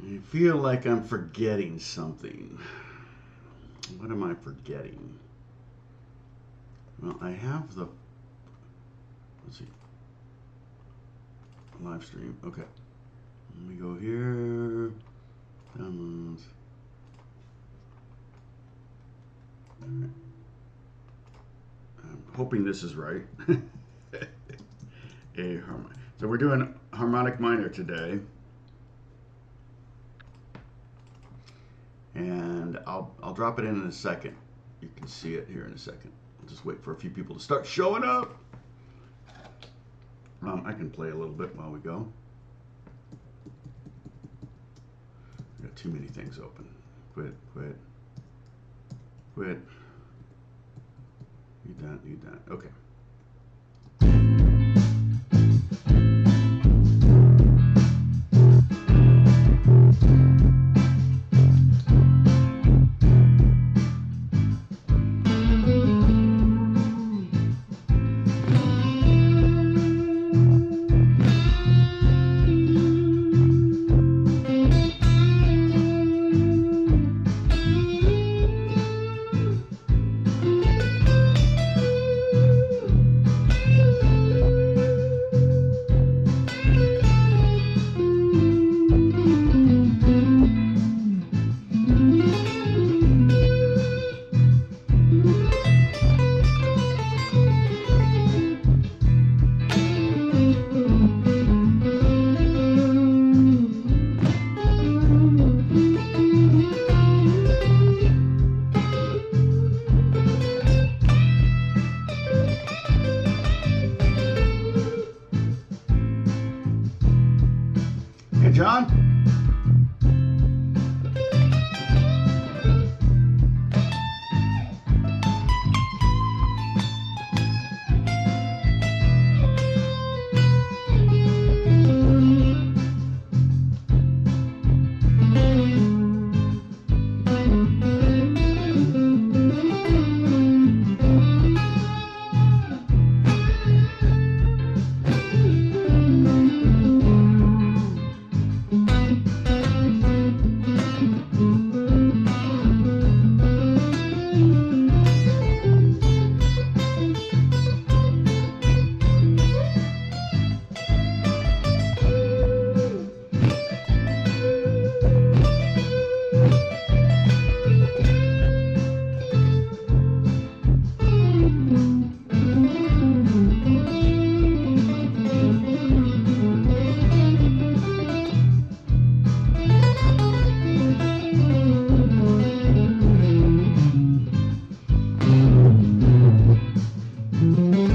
I feel like I'm forgetting something. What am I forgetting? Well, I have the, let's see, live stream. Okay. Let me go here. Downloads. All right. I'm hoping this is right. So we're doing harmonic minor today. And I'll drop it in a second. You can see it here in a second. I'll just wait for a few people to start showing up. I can play a little bit while we go. I've got too many things open. Quit. Need that. Okay. John?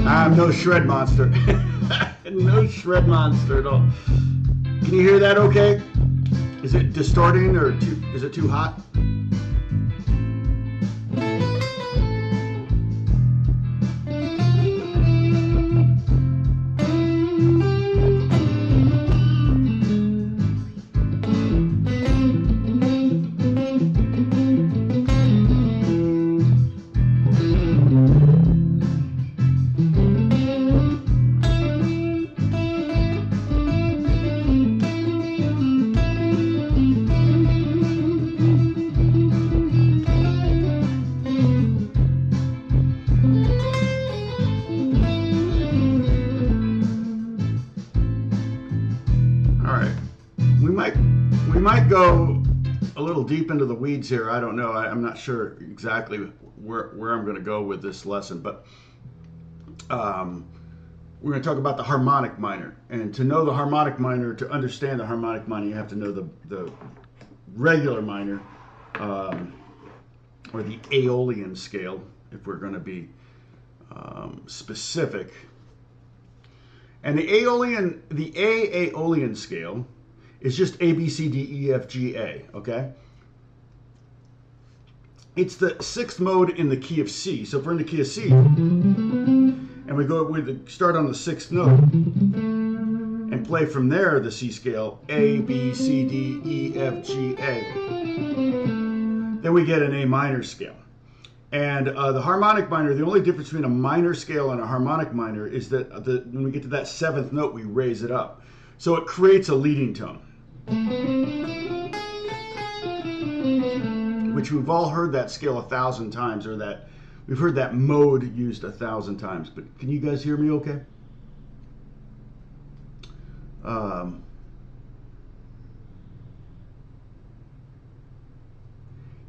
I'm no shred monster. No shred monster at all. Can you hear that okay? Is it distorting or is it too hot? We might go a little deep into the weeds here. I don't know. I'm not sure exactly where I'm going to go with this lesson, but we're going to talk about the harmonic minor. And to know the harmonic minor, to understand the harmonic minor, you have to know the regular minor, or the Aeolian scale, if we're going to be specific. And the Aeolian scale is just A, B, C, D, E, F, G, A, okay? It's the sixth mode in the key of C. So if we're in the key of C, and we start on the sixth note, and play from there the C scale, A, B, C, D, E, F, G, A, then we get an A minor scale. And the harmonic minor, the only difference between a minor scale and a harmonic minor is that when we get to that seventh note, we raise it up. So it creates a leading tone. which we've all heard that scale 1,000 times, or that we've heard that mode used 1,000 times. But can you guys hear me okay?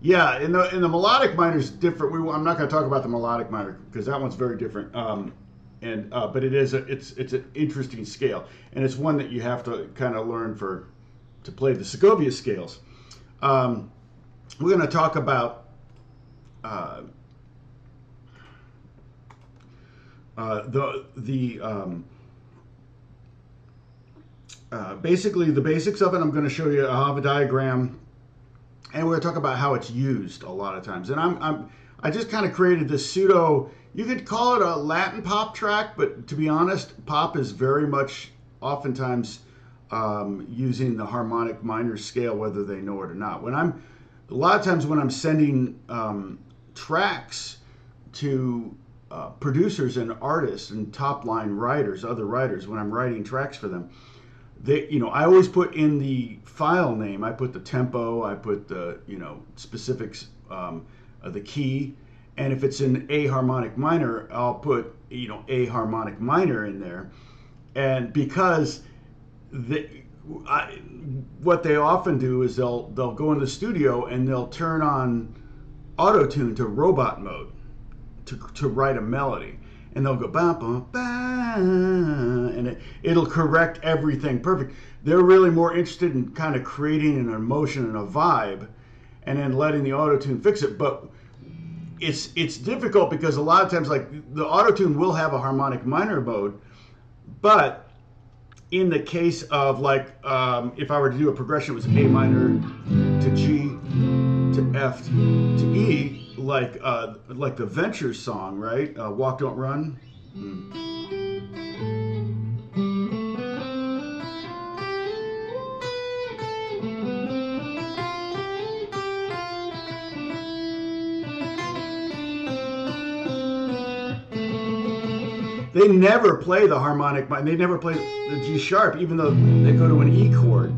Yeah, in the melodic minor is different. I'm not going to talk about the melodic minor because that one's very different. But it's an interesting scale, and it's one that you have to kind of learn to play the Segovia scales. We're going to talk about basically the basics of it. I'm going to show you. I'll have a diagram. And we're going to talk about how it's used a lot of times. And I just kind of created this pseudo, you could call it a Latin pop track, but to be honest, pop is very much oftentimes using the harmonic minor scale, whether they know it or not. A lot of times when I'm sending tracks to producers and artists and top line writers, other writers, when I'm writing tracks for them, I always put in the file name, I put the tempo, I put the, specifics of the key. And if it's in A harmonic minor, I'll put, A harmonic minor in there. And because what they often do is they'll go in the studio and they'll turn on auto-tune to robot mode to write a melody. And they'll go ba ba ba, and it'll correct everything perfect. They're really more interested in kind of creating an emotion and a vibe, and then letting the auto-tune fix it. But it's difficult because a lot of times, like, the auto-tune will have a harmonic minor mode, but in the case of, like, if I were to do a progression, it was A minor to G to F to E. Like the Ventures song, right? Walk Don't Run. They never play the harmonic, they never play the G sharp, even though they go to an E chord.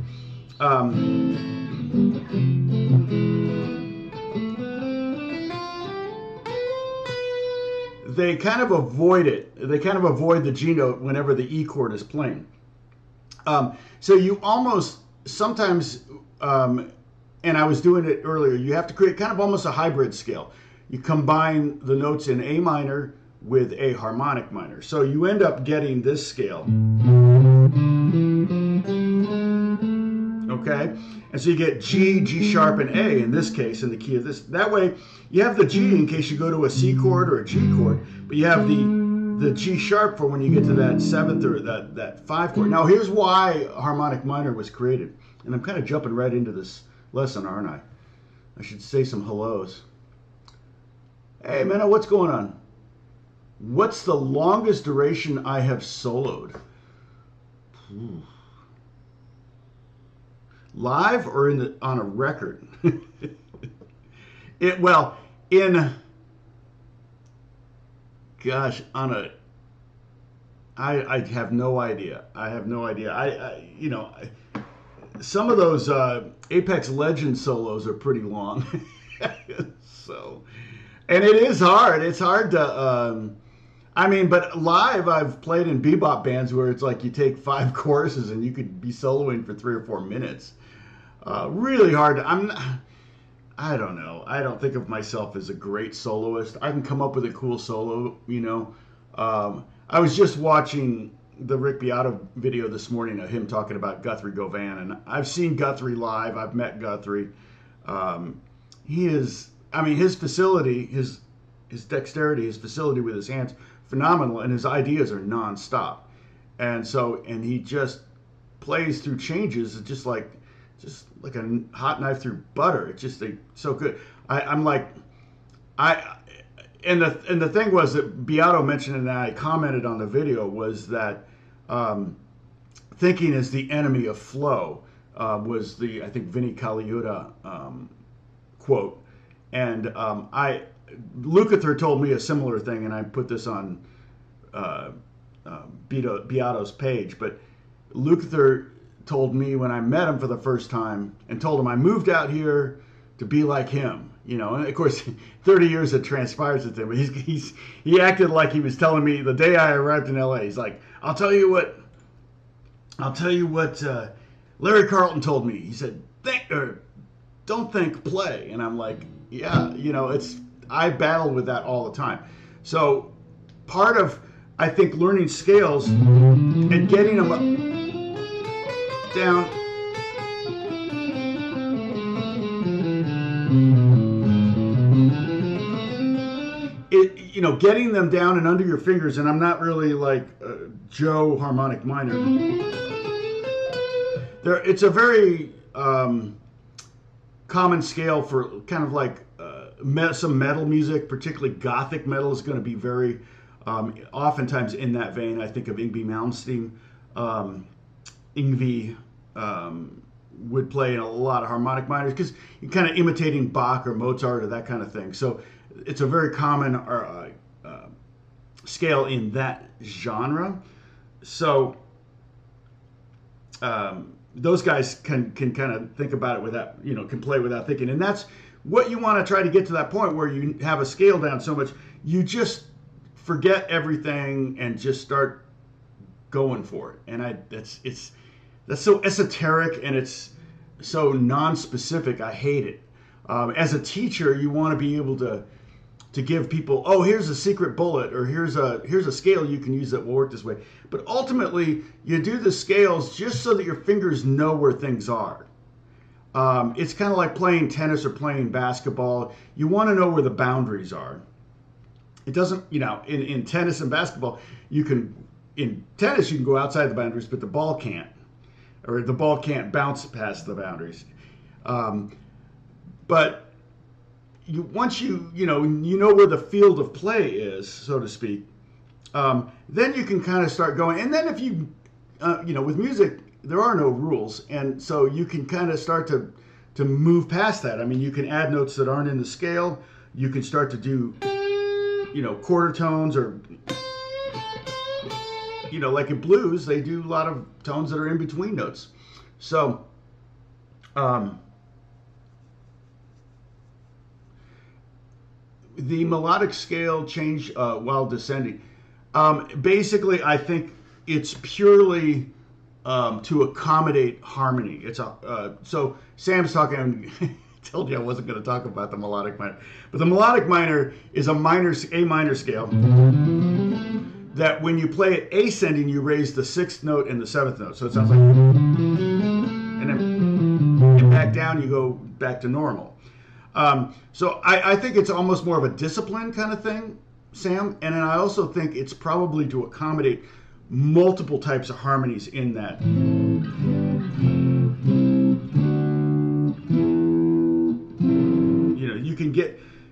They kind of avoid it. They kind of avoid the G note whenever the E chord is playing. So you almost sometimes, and I was doing it earlier, you have to create kind of almost a hybrid scale. You combine the notes in A minor with A harmonic minor. So you end up getting this scale. Okay? And so you get G, G sharp, and A in this case, in the key of this. That way, you have the G in case you go to a C chord or a G chord, but you have the G sharp for when you get to that seventh or that 5 chord. Now, here's why harmonic minor was created. And I'm kind of jumping right into this lesson, aren't I? I should say some hellos. Hey, Menno, what's going on? What's the longest duration I have soloed? Live or on a record? I have no idea. I have no idea. Some of those Apex Legends solos are pretty long. So, and it is hard. It's hard to, but live I've played in bebop bands where it's like you take 5 choruses and you could be soloing for 3 or 4 minutes. Really hard. I don't know. I don't think of myself as a great soloist. I can come up with a cool solo, I was just watching the Rick Beato video this morning of him talking about Guthrie Govan, and I've seen Guthrie live. I've met Guthrie. He is, his facility, his dexterity, his facility with his hands, phenomenal, and his ideas are nonstop. And he just plays through changes, just like a hot knife through butter. It's just so good. And the thing was that Beato mentioned, and I commented on the video, was that thinking is the enemy of flow was I think Vinnie Colaiuta quote. And Lukather told me a similar thing, and I put this on Beato's page. But Lukather told me when I met him for the first time and told him I moved out here to be like him, you know. And of course, 30 years had transpired since then. But he acted like he was telling me the day I arrived in LA. He's like, I'll tell you what Larry Carlton told me. He said, don't think, play. And I'm like, yeah, you know, I battle with that all the time. So part of, I think, learning scales and getting them up, down, you know, getting them down and under your fingers. And I'm not really like Joe harmonic minor. It's a very common scale for kind of like some metal music, particularly gothic metal is going to be very oftentimes in that vein. I think of Yngwie Malmsteen. Yngwie would play in a lot of harmonic minors because you're kind of imitating Bach or Mozart or that kind of thing. So it's a very common scale in that genre. So those guys can kind of think about it without, you know, can play without thinking. And that's what you want to try to get to that point where you have a scale down so much, you just forget everything and just start going for it. And that's so esoteric and it's so non-specific. I hate it. As a teacher, you want to be able to give people, oh, here's a secret bullet, or here's a scale you can use that will work this way. But ultimately, you do the scales just so that your fingers know where things are. It's kind of like playing tennis or playing basketball. You want to know where the boundaries are. It doesn't, you know, in tennis and basketball, in tennis you can go outside the boundaries, but the ball can't, or the ball can't bounce past the boundaries. But once you know where the field of play is, so to speak, then you can kind of start going. And then if you, with music, there are no rules. And so you can kind of start to move past that. I mean, you can add notes that aren't in the scale. You can start to do, quarter tones or, like in blues, they do a lot of tones that are in between notes. So, the melodic scale change while descending. Basically, I think it's purely to accommodate harmony. It's so Sam's talking. I told you I wasn't going to talk about the melodic minor, but the melodic minor is A minor scale that when you play it ascending, you raise the 6th note and the 7th note. So it sounds like, and then back down, you go back to normal. So I think it's almost more of a discipline kind of thing, Sam. And then I also think it's probably to accommodate multiple types of harmonies in that.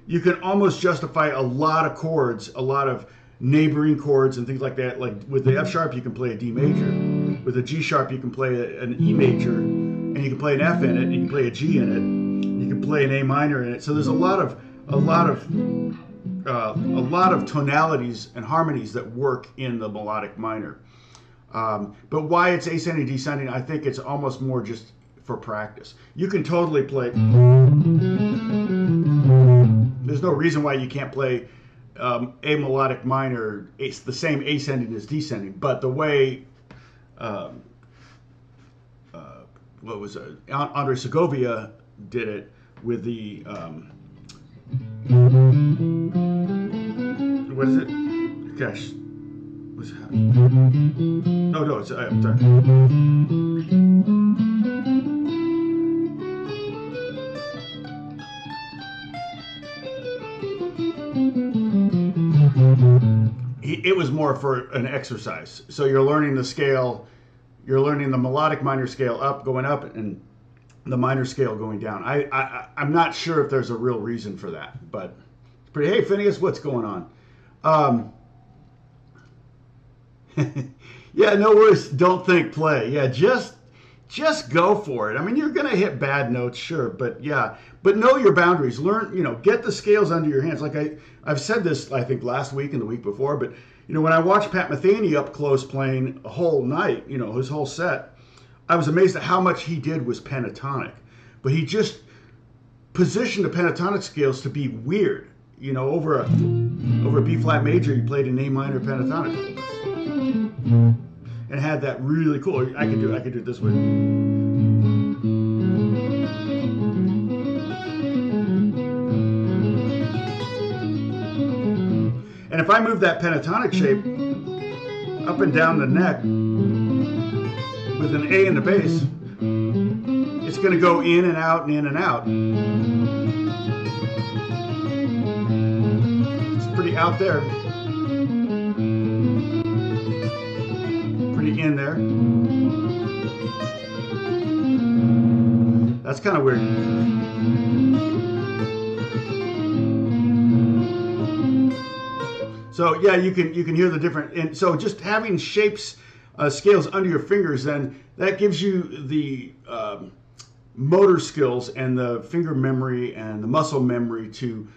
You can almost justify a lot of chords, a lot of neighboring chords and things like that. Like with the F sharp, you can play a D major. With a G sharp, you can play an E major, and you can play an F in it, and you can play a G in it. You can play an A minor in it. So there's a lot of tonalities and harmonies that work in the melodic minor. But why it's ascending, descending, I think it's almost more just for practice. You can totally play. There's no reason why you can't play a melodic minor, the same ascending as descending, but the way Andre Segovia did it with the what is it? Gosh, what's that? No, it's I'm sorry. It was more for an exercise. So you're learning the scale, you're learning the melodic minor scale going up, and the minor scale going down. I'm not sure if there's a real reason for that, but hey, Phineas, what's going on? Yeah, no worries. Don't think, play. Yeah, just go for it. I mean, you're gonna hit bad notes, sure, but know your boundaries. Learn, get the scales under your hands. Like I've said this, I think last week and the week before, but when I watched Pat Metheny up close playing a whole night, his whole set, I was amazed at how much he did was pentatonic. But he just position the pentatonic scales to be weird. You know, over a B flat major, you played an A minor pentatonic, and had that really cool. I could do it this way. And if I move that pentatonic shape up and down the neck with an A in the bass, it's going to go in and out and in and out. It's pretty out there. Pretty in there. That's kind of weird. So yeah, you can hear the different, and so just having shapes, scales under your fingers, then that gives you the motor skills and the finger memory and the muscle memory to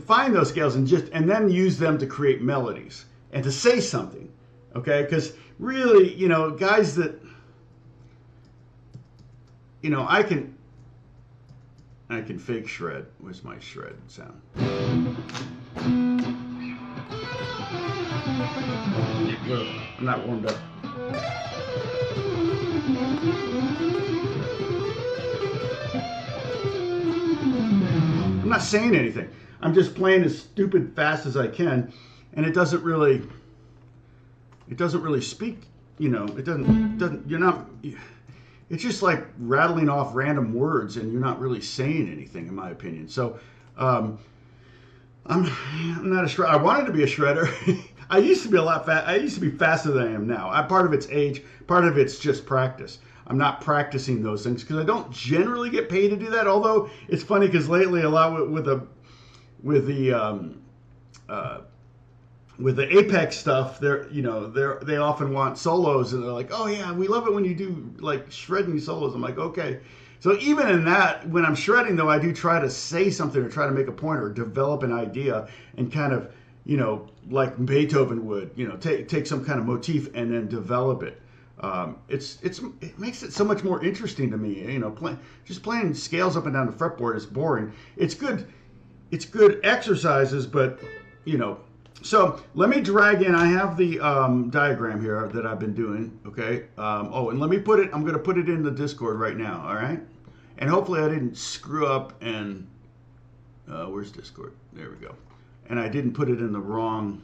find those scales and then use them to create melodies and to say something. Okay, because really, you know, guys that, you know, I can fake shred. Where's my shred sound? I'm not warmed up. I'm not saying anything. I'm just playing as stupid fast as I can, and it doesn't really speak, you know, you're not, it's just like rattling off random words and you're not really saying anything, in my opinion. So, I'm not a shredder. I wanted to be a shredder. I used to be I used to be faster than I am now. Part of it's age, part of it's just practice. I'm not practicing those things because I don't generally get paid to do that. Although it's funny because lately a lot with the Apex stuff, they often want solos, and they're like, oh yeah, we love it when you do like shredding solos. I'm like, okay. So even in that, when I'm shredding though, I do try to say something or try to make a point or develop an idea and kind of, you know, like Beethoven would, you know, take some kind of motif and then develop it. It makes it so much more interesting to me. You know, just playing scales up and down the fretboard is boring. It's good exercises, but you know. So let me drag in. I have the diagram here that I've been doing. Okay. And let me put it. I'm going to put it in the Discord right now. All right. And hopefully I didn't screw up and where's Discord? There we go. And I didn't put it in the wrong.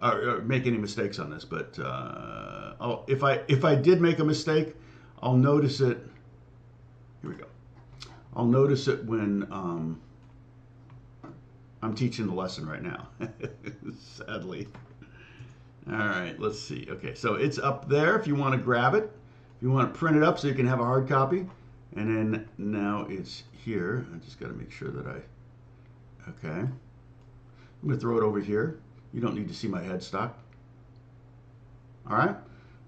Or make any mistakes on this, but if I did make a mistake, I'll notice it. Here we go. I'll notice it when I'm teaching the lesson right now. Sadly. All right, let's see. Okay, so it's up there if you want to grab it. If you want to print it up so you can have a hard copy. And then now it's here. I just got to make sure that okay. I'm going to throw it over here. You don't need to see my headstock. All right.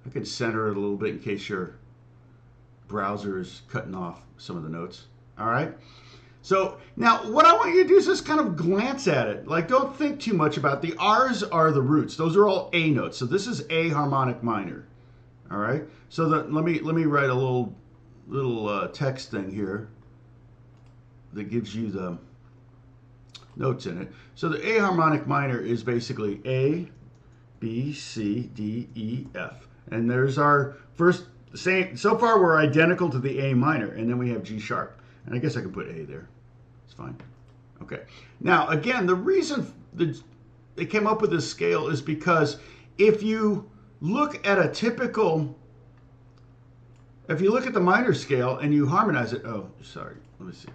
I can center it a little bit in case your browser is cutting off some of the notes. All right. So now what I want you to do is just kind of glance at it. Like, don't think too much about it. The R's are the roots. Those are all A notes. So this is A harmonic minor. All right. So let me write a little text thing here that gives you the notes in it. So the A harmonic minor is basically A, B, C, D, E, F. And there's our first, same, so far we're identical to the A minor, and then we have G sharp. And I guess I can put A there. It's fine. Okay. Now, again, the reason they came up with this scale is because if you look at a typical, if you look at the minor scale and you harmonize it, oh, sorry, let me see.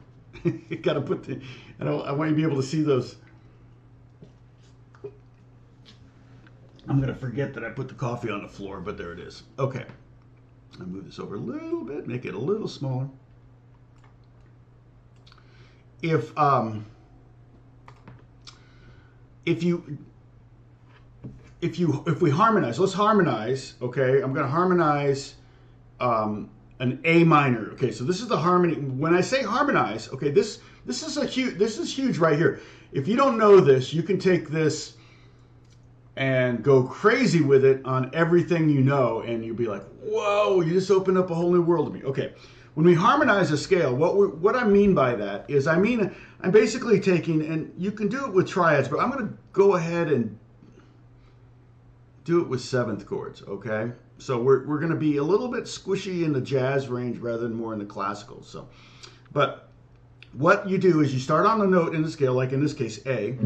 You got to put the, I want you to be able to see those. I'm going to forget that I put the coffee on the floor, but there it is. Okay. I'll move this over a little bit, make it a little smaller. If we harmonize, let's harmonize, okay? I'm going to harmonize an A minor. Okay, so this is the harmony. When I say harmonize, okay, this is huge right here. If you don't know this, you can take this and go crazy with it on everything you know, and you'll be like, whoa, you just opened up a whole new world to me. Okay, when we harmonize a scale, what I mean by that is I'm basically taking, and you can do it with triads, but I'm going to go ahead and do it with seventh chords, okay? So we're going to be a little bit squishy in the jazz range rather than more in the classical. So, but what you do is you start on the note in the scale, like in this case A,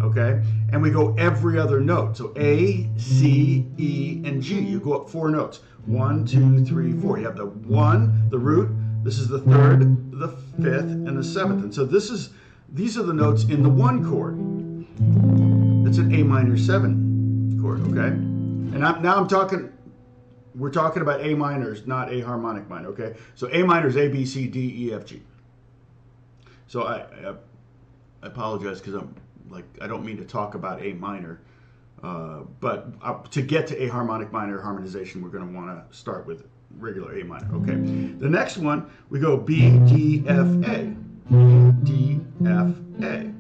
okay? And we go every other note. So A, C, E, and G. You go up 4 notes. 1, 2, 3, 4. You have the 1, the root. This is the 3rd, the 5th, and the 7th. And so these are the notes in the 1 chord. That's an A minor 7 chord, okay? And we're talking about A minors, not A harmonic minor, okay? So A minor is A, B, C, D, E, F, G. So I apologize because I don't mean to talk about A minor, but to get to A harmonic minor harmonization, we're going to want to start with regular A minor. Okay. The next one, we go B, D, F, A. D, F, A.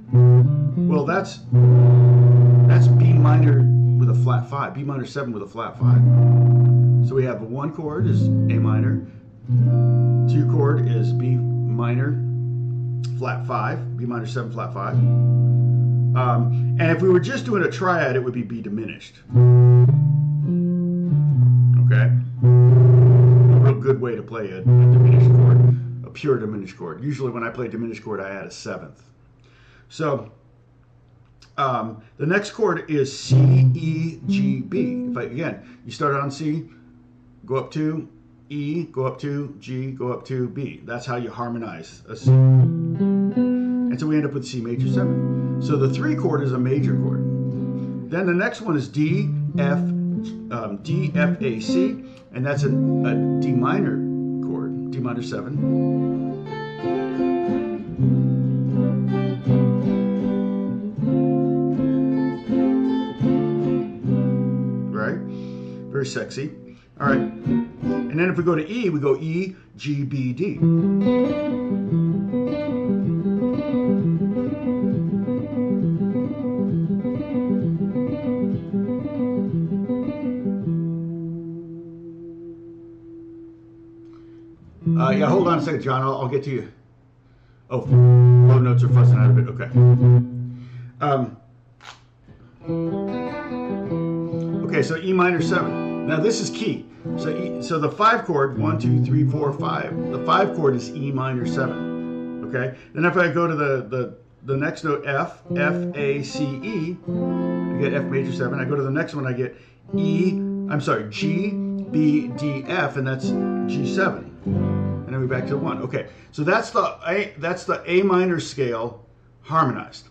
Well, that's B minor with a flat 5. B minor 7 with a flat 5. So we have the 1 chord is A minor. 2 chord is B minor flat 5. B minor 7 flat 5. And if we were just doing a triad, it would be B diminished. Okay? A real good way to play a diminished chord, a pure diminished chord. Usually when I play diminished chord, I add a 7th. So the next chord is C, E, G, B. Again, you start on C, go up to E, go up to G, go up to B. That's how you harmonize a C. And so we end up with C major 7. So the 3 chord is a major chord. Then the next one is D, F, A, C, and that's a D minor chord, D minor 7. Right? Very sexy. All right. And then if we go to E, we go E, G, B, D. Yeah, hold on a second, John. I'll get to you. Oh, low notes are fussing out a bit. Okay. Okay, so E minor 7. Now this is key. So the 5 chord, 1, 2, 3, 4, 5. The 5 chord is E minor 7. Okay. Then if I go to the next note, F, A, C, E, I get F major 7. I go to the next one, I get G, B, D, F, and that's G7. And then we're back to 1. Okay, so that's the A minor scale harmonized.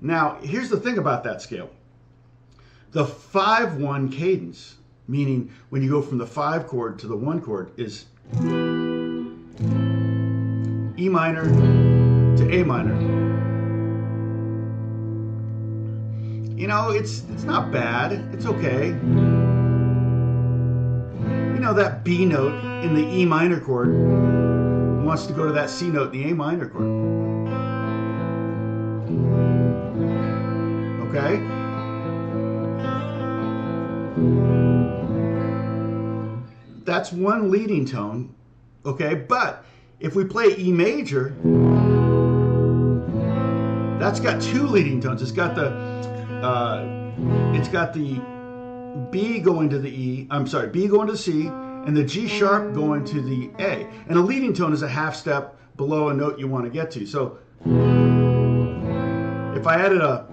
Now, here's the thing about that scale. The 5-1 cadence, meaning when you go from the 5 chord to the 1 chord, is E minor to A minor. You know, it's not bad. It's okay. You know, that B note in the E minor chord wants to go to that C note in the A minor chord. Okay? That's one leading tone, okay? But if we play E major, that's got 2 leading tones. It's got the B going to the E, B going to the C, and the G sharp going to the A. And a leading tone is a half step below a note you want to get to. So if I added a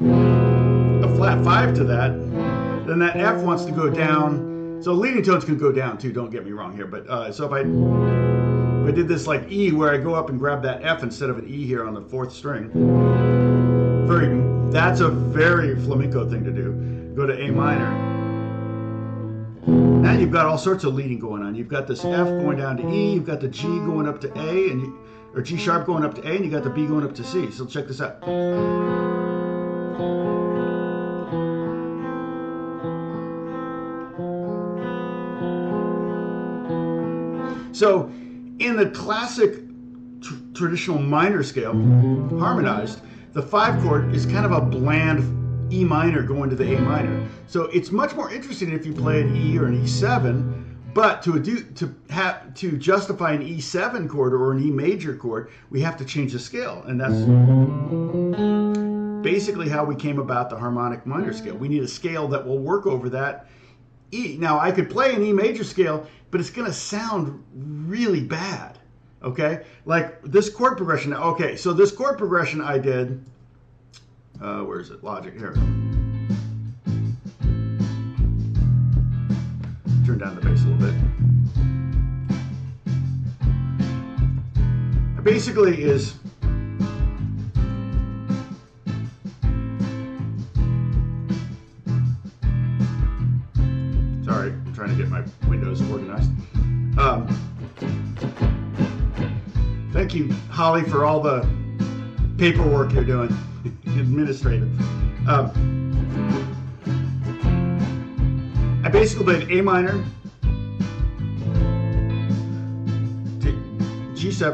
flat 5 to that, then that F wants to go down. So leading tones can go down too, don't get me wrong here. But so if I did this like E, where I go up and grab that F instead of an E here on the 4th string, that's a very flamenco thing to do. Go to A minor. Now you've got all sorts of leading going on. You've got this F going down to E, you've got the G going up to A, or G sharp going up to A, and you got the B going up to C. So check this out. So in the classic traditional minor scale, harmonized, the 5 chord is kind of a bland E minor going to the A minor. So it's much more interesting if you play an E or an E7, But to justify an E7 chord or an E major chord, we have to change the scale, and that's basically how we came about the harmonic minor scale. We need a scale that will work over that E. Now, I could play an E major scale, but it's going to sound really bad, okay? Like this chord progression. Okay, so this chord progression I did, where is it? Logic, here. Turn down the bass a little bit. It basically is sorry, I'm trying to get my windows organized. Thank you, Holly, for all the paperwork you're doing, administrative. I basically played A minor to G7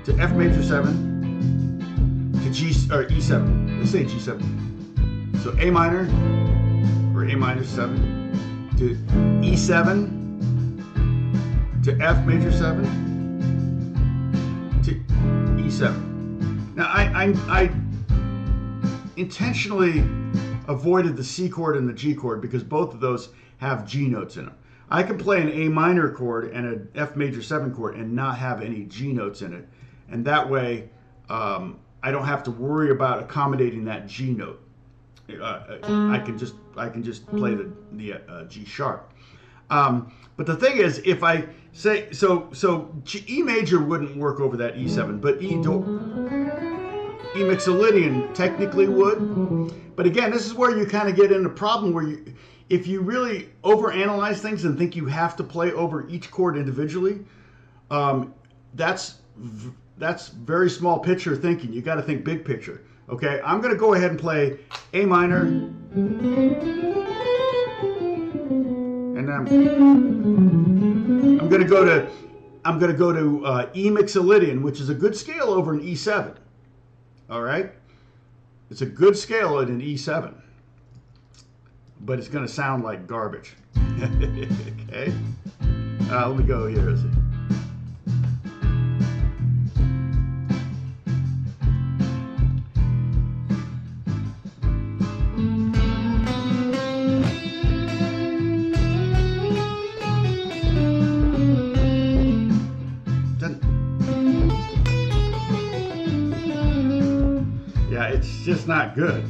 to F major 7 to E7. Let's say G7. So A minor or A minor 7 to E7 to F major 7 to E7. Now I intentionally avoided the C chord and the G chord because both of those have G notes in them. I can play an A minor chord and an F major 7 chord and not have any G notes in it, and that way I don't have to worry about accommodating that G note. I can just play the G sharp. But the thing is, if I say E major wouldn't work over that E7, but E mixolydian technically would. But again, this is where you kind of get in a problem where if you really overanalyze things and think you have to play over each chord individually, that's very small picture thinking. You got to think big picture. Okay, I'm going to go ahead and play A minor, and I'm going to go to E mixolydian, which is a good scale over an E7. All right, it's a good scale at an E7, but it's going to sound like garbage. Okay, let me go here. Let's see. It's just not good.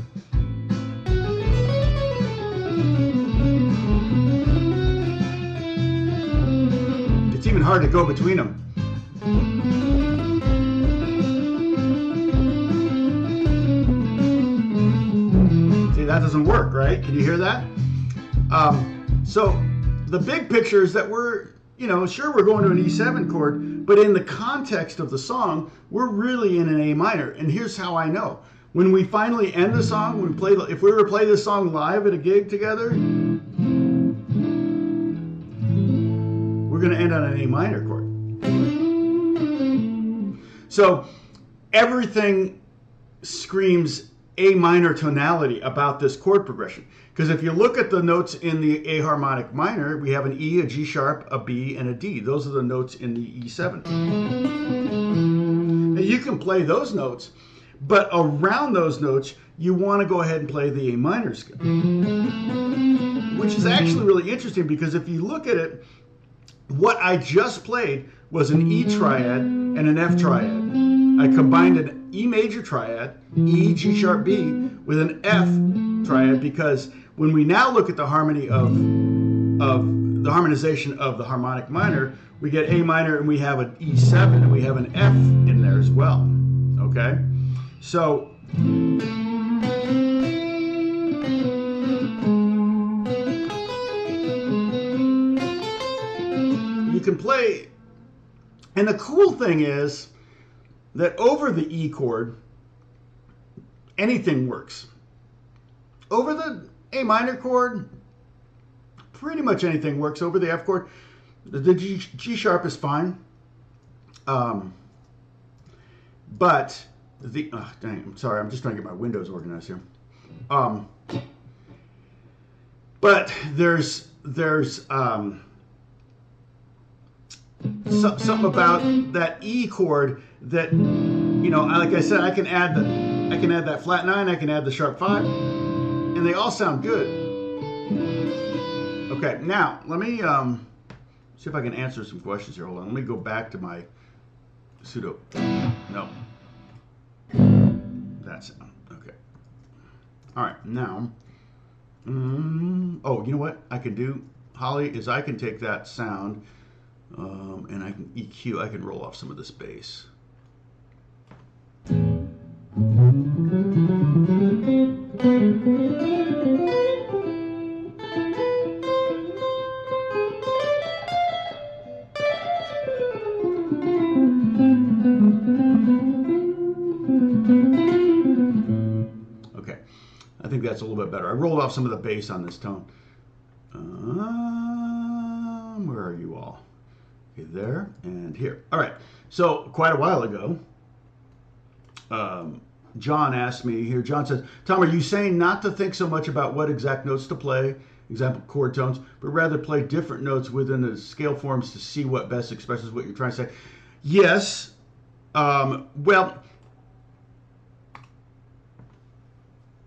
It's even hard to go between them. See, that doesn't work, right? Can you hear that? So the big picture is that we're, sure, we're going to an E7 chord, but in the context of the song, we're really in an A minor. And here's how I know. When we finally end the song, if we were to play this song live at a gig together, we're going to end on an A minor chord. So everything screams A minor tonality about this chord progression. Because if you look at the notes in the A harmonic minor, we have an E, a G sharp, a B, and a D. Those are the notes in the E7. Now you can play those notes, but around those notes, you want to go ahead and play the A minor scale, which is actually really interesting because if you look at it, what I just played was an E triad and an F triad. I combined an E major triad, E, G sharp, B, with an F triad because when we now look at the harmony of the harmonization of the harmonic minor, we get A minor and we have an E7 and we have an F in there as well, okay? So you can play, and the cool thing is that over the E chord, anything works. Over the A minor chord, pretty much anything works. Over the F chord, the G sharp is fine. But dang, I'm sorry, I'm just trying to get my windows organized here. But there's something about that E chord that, you know, like I said, I can add that flat 9, I can add the sharp 5, and they all sound good. Okay, now let me see if I can answer some questions here. Hold on, let me go back to my pseudo. No, that sound. Okay. All right, now. Oh, you know what I can do, Holly, is I can take that sound and I can EQ. I can roll off some of this bass. Okay, I think that's a little bit better. I rolled off some of the bass on this tone. Where are you all? Okay, there and here. All right, so quite a while ago, John asked me here, John says, Tom, are you saying not to think so much about what exact notes to play, example chord tones, but rather play different notes within the scale forms to see what best expresses what you're trying to say? Yes. Well,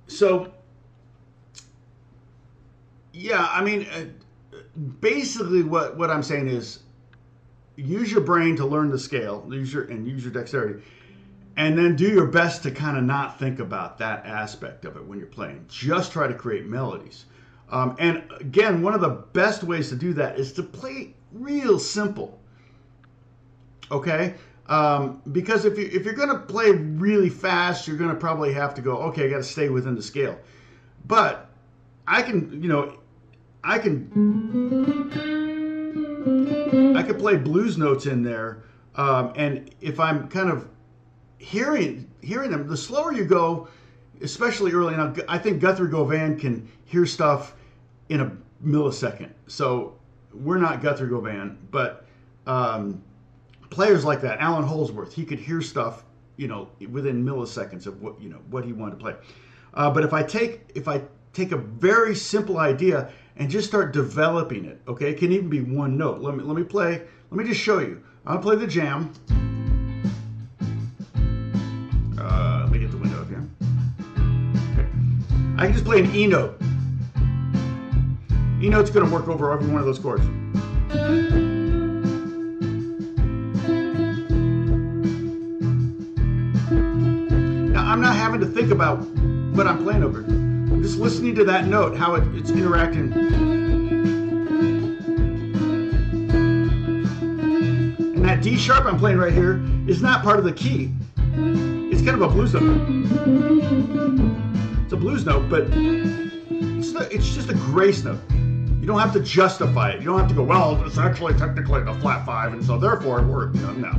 so, yeah, I mean, basically what I'm saying is use your brain to learn the scale, use your dexterity, and then do your best to kind of not think about that aspect of it when you're playing. Just try to create melodies. And again, one of the best ways to do that is to play real simple. Okay? Because if you're going to play really fast, you're going to probably have to go, okay, I got to stay within the scale. But I can play blues notes in there, and if I'm kind of hearing them, the slower you go, especially early on, I think Guthrie Govan can hear stuff in a millisecond. So we're not Guthrie Govan, but players like that, Alan Holdsworth, he could hear stuff, you know, within milliseconds of what he wanted to play. But if I take a very simple idea and just start developing it, okay, it can even be one note. Let me just show you. I'll play the jam. Let me get the window up here. Okay. I can just play an E note. E note's going to work over every one of those chords. Now, I'm not having to think about what I'm playing over. I'm just listening to that note, how it's interacting. And that D sharp I'm playing right here is not part of the key. It's kind of a blues note. It's a blues note, but it's just a grace note. You don't have to justify it. You don't have to go, well, it's actually technically the flat 5, and so therefore it works. No.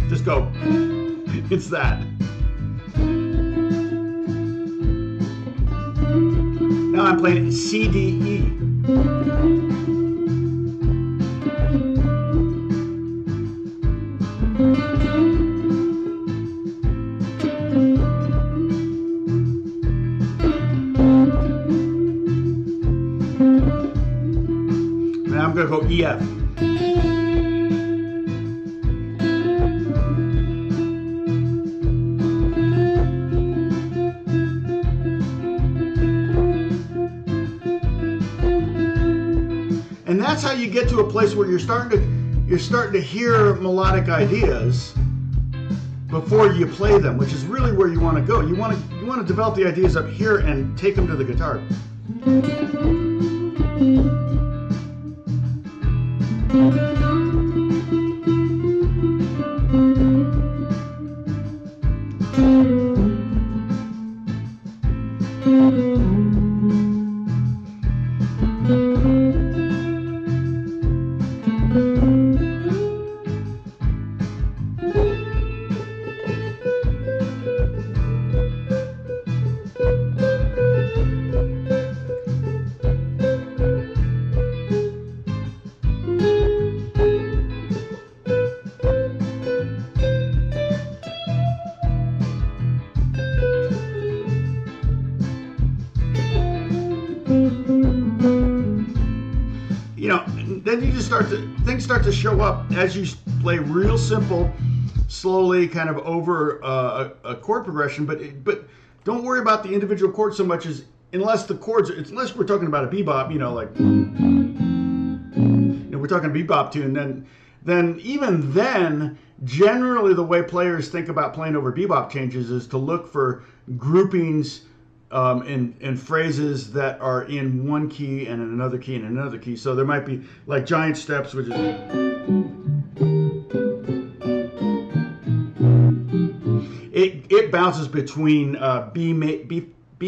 Just go, it's that. Now I'm playing C, D, E. Now I'm going to go E, F. And that's how you get to a place where you're starting to hear melodic ideas before you play them, which is really where you want to go. You want to develop the ideas up here and take them to the guitar. things start to show up as you play real simple, slowly, kind of over a chord progression. But don't worry about the individual chords so much unless we're talking about a bebop, like we're talking bebop tune. Then even then, generally the way players think about playing over bebop changes is to look for groupings and phrases that are in one key and in another key and in another key. So there might be like giant steps, which is it bounces between B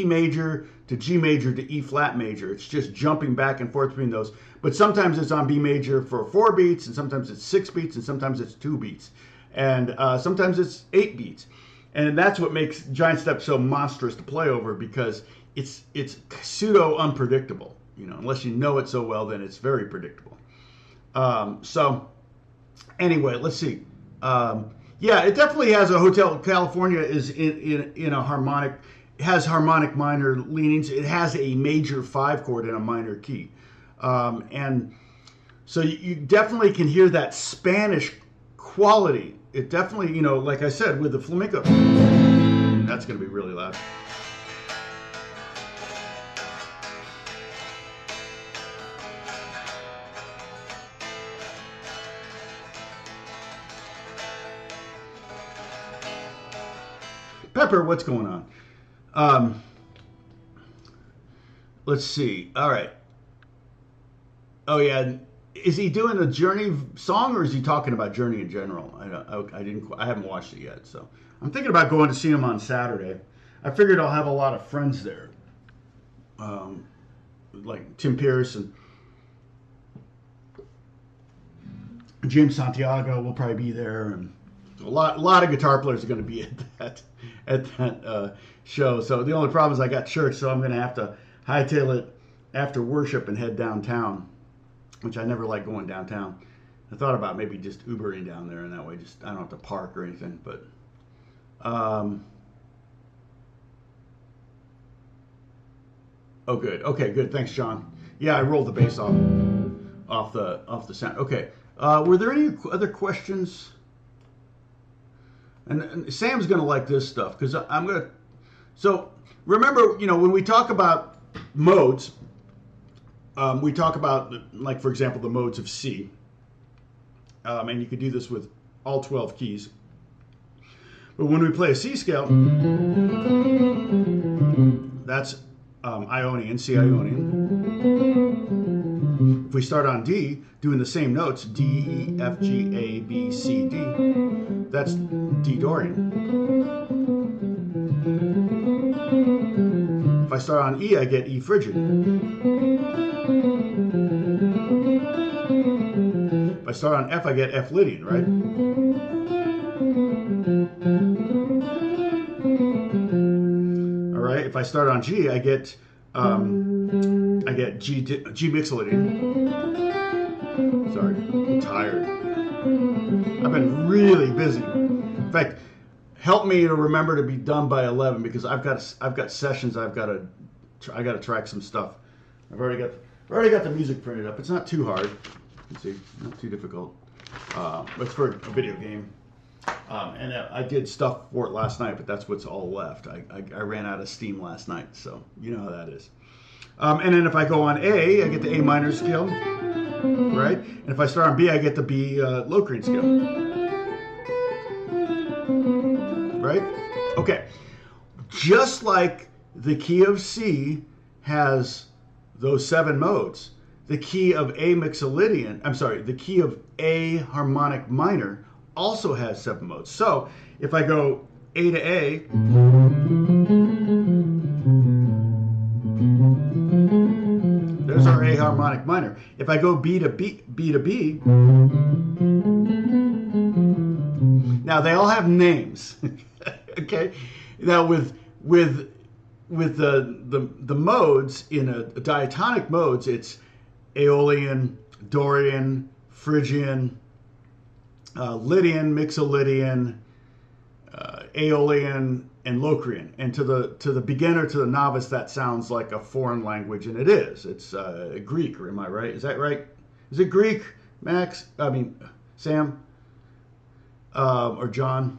major to G major to E flat major. It's just jumping back and forth between those. But sometimes it's on B major for 4 beats, and sometimes it's 6 beats, and sometimes it's 2 beats, and sometimes it's 8 beats. And that's what makes giant steps so monstrous to play over, because it's pseudo unpredictable. Unless you know it so well, then it's very predictable. So anyway, let's see. Yeah, it definitely has a Hotel California is in a harmonic. It has harmonic minor leanings. It has a major 5 chord in a minor key, and so you definitely can hear that Spanish quality. It definitely, like I said, with the flamenco, that's going to be really loud. Pepper, what's going on? Let's see. All right. Oh yeah. Is he doing a Journey song, or is he talking about Journey in general? I haven't watched it yet, so I'm thinking about going to see him on Saturday. I figured I'll have a lot of friends there, like Tim Pierce and James Santiago will probably be there, and a lot of guitar players are going to be at that show. So the only problem is I got church, so I'm going to have to hightail it after worship and head downtown, which I never like going downtown. I thought about maybe just Ubering down there, and that way I don't have to park or anything. But oh, good. Okay, good. Thanks, John. Yeah, I rolled the bass off the sound. Okay. Were there any other questions? And Sam's going to like this stuff, because I'm going to. So remember, when we talk about modes, we talk about, like, for example, the modes of C. And you could do this with all 12 keys. But when we play a C scale, that's Ionian, C Ionian. If we start on D, doing the same notes, D, E, F, G, A, B, C, D, that's D Dorian. If I start on E, I get E Phrygian. If I start on F, I get F Lydian, right? All right. If I start on G, I get G Mixolydian. Sorry, I'm tired. I've been really busy. In fact, help me to remember to be done by 11, because I've got sessions. I got to track some stuff. I've already got the music printed up. It's not too hard. Let's see, not too difficult. It's for a video game. And I did stuff for it last night, but that's what's all left. I ran out of steam last night, so you know how that is. And then if I go on A, I get the A minor scale, right? And if I start on B, I get the B Locrian scale, right? Okay. Just like the key of C has those 7 modes, the key of A Mixolydian, the key of A harmonic minor also has 7 modes. So if I go A to A, there's our A harmonic minor. If I go B to B, B to B, now they all have names. Okay, now with the modes in a diatonic modes, it's Aeolian, Dorian, Phrygian, Lydian, Mixolydian, Aeolian, and Locrian. And to the beginner, to the novice, that sounds like a foreign language, and it is. It's Greek, am I right? Is that right? Is it Greek, Max? I mean, Sam or John?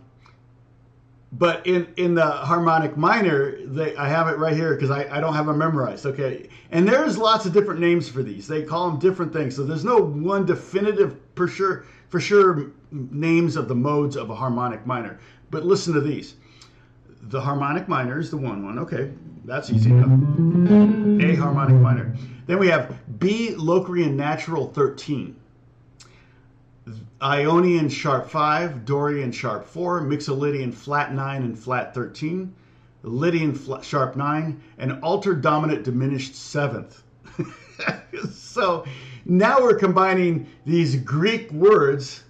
But in the harmonic minor, I have it right here because I don't have them memorized. Okay, and there's lots of different names for these. They call them different things. So there's no one definitive for sure names of the modes of a harmonic minor. But listen to these. The harmonic minor is the one. Okay, that's easy enough. A harmonic minor. Then we have B Locrian natural 13. Ionian sharp 5, Dorian sharp 4, Mixolydian flat 9 and flat 13, Lydian sharp 9, and altered dominant diminished 7th. So now we're combining these Greek words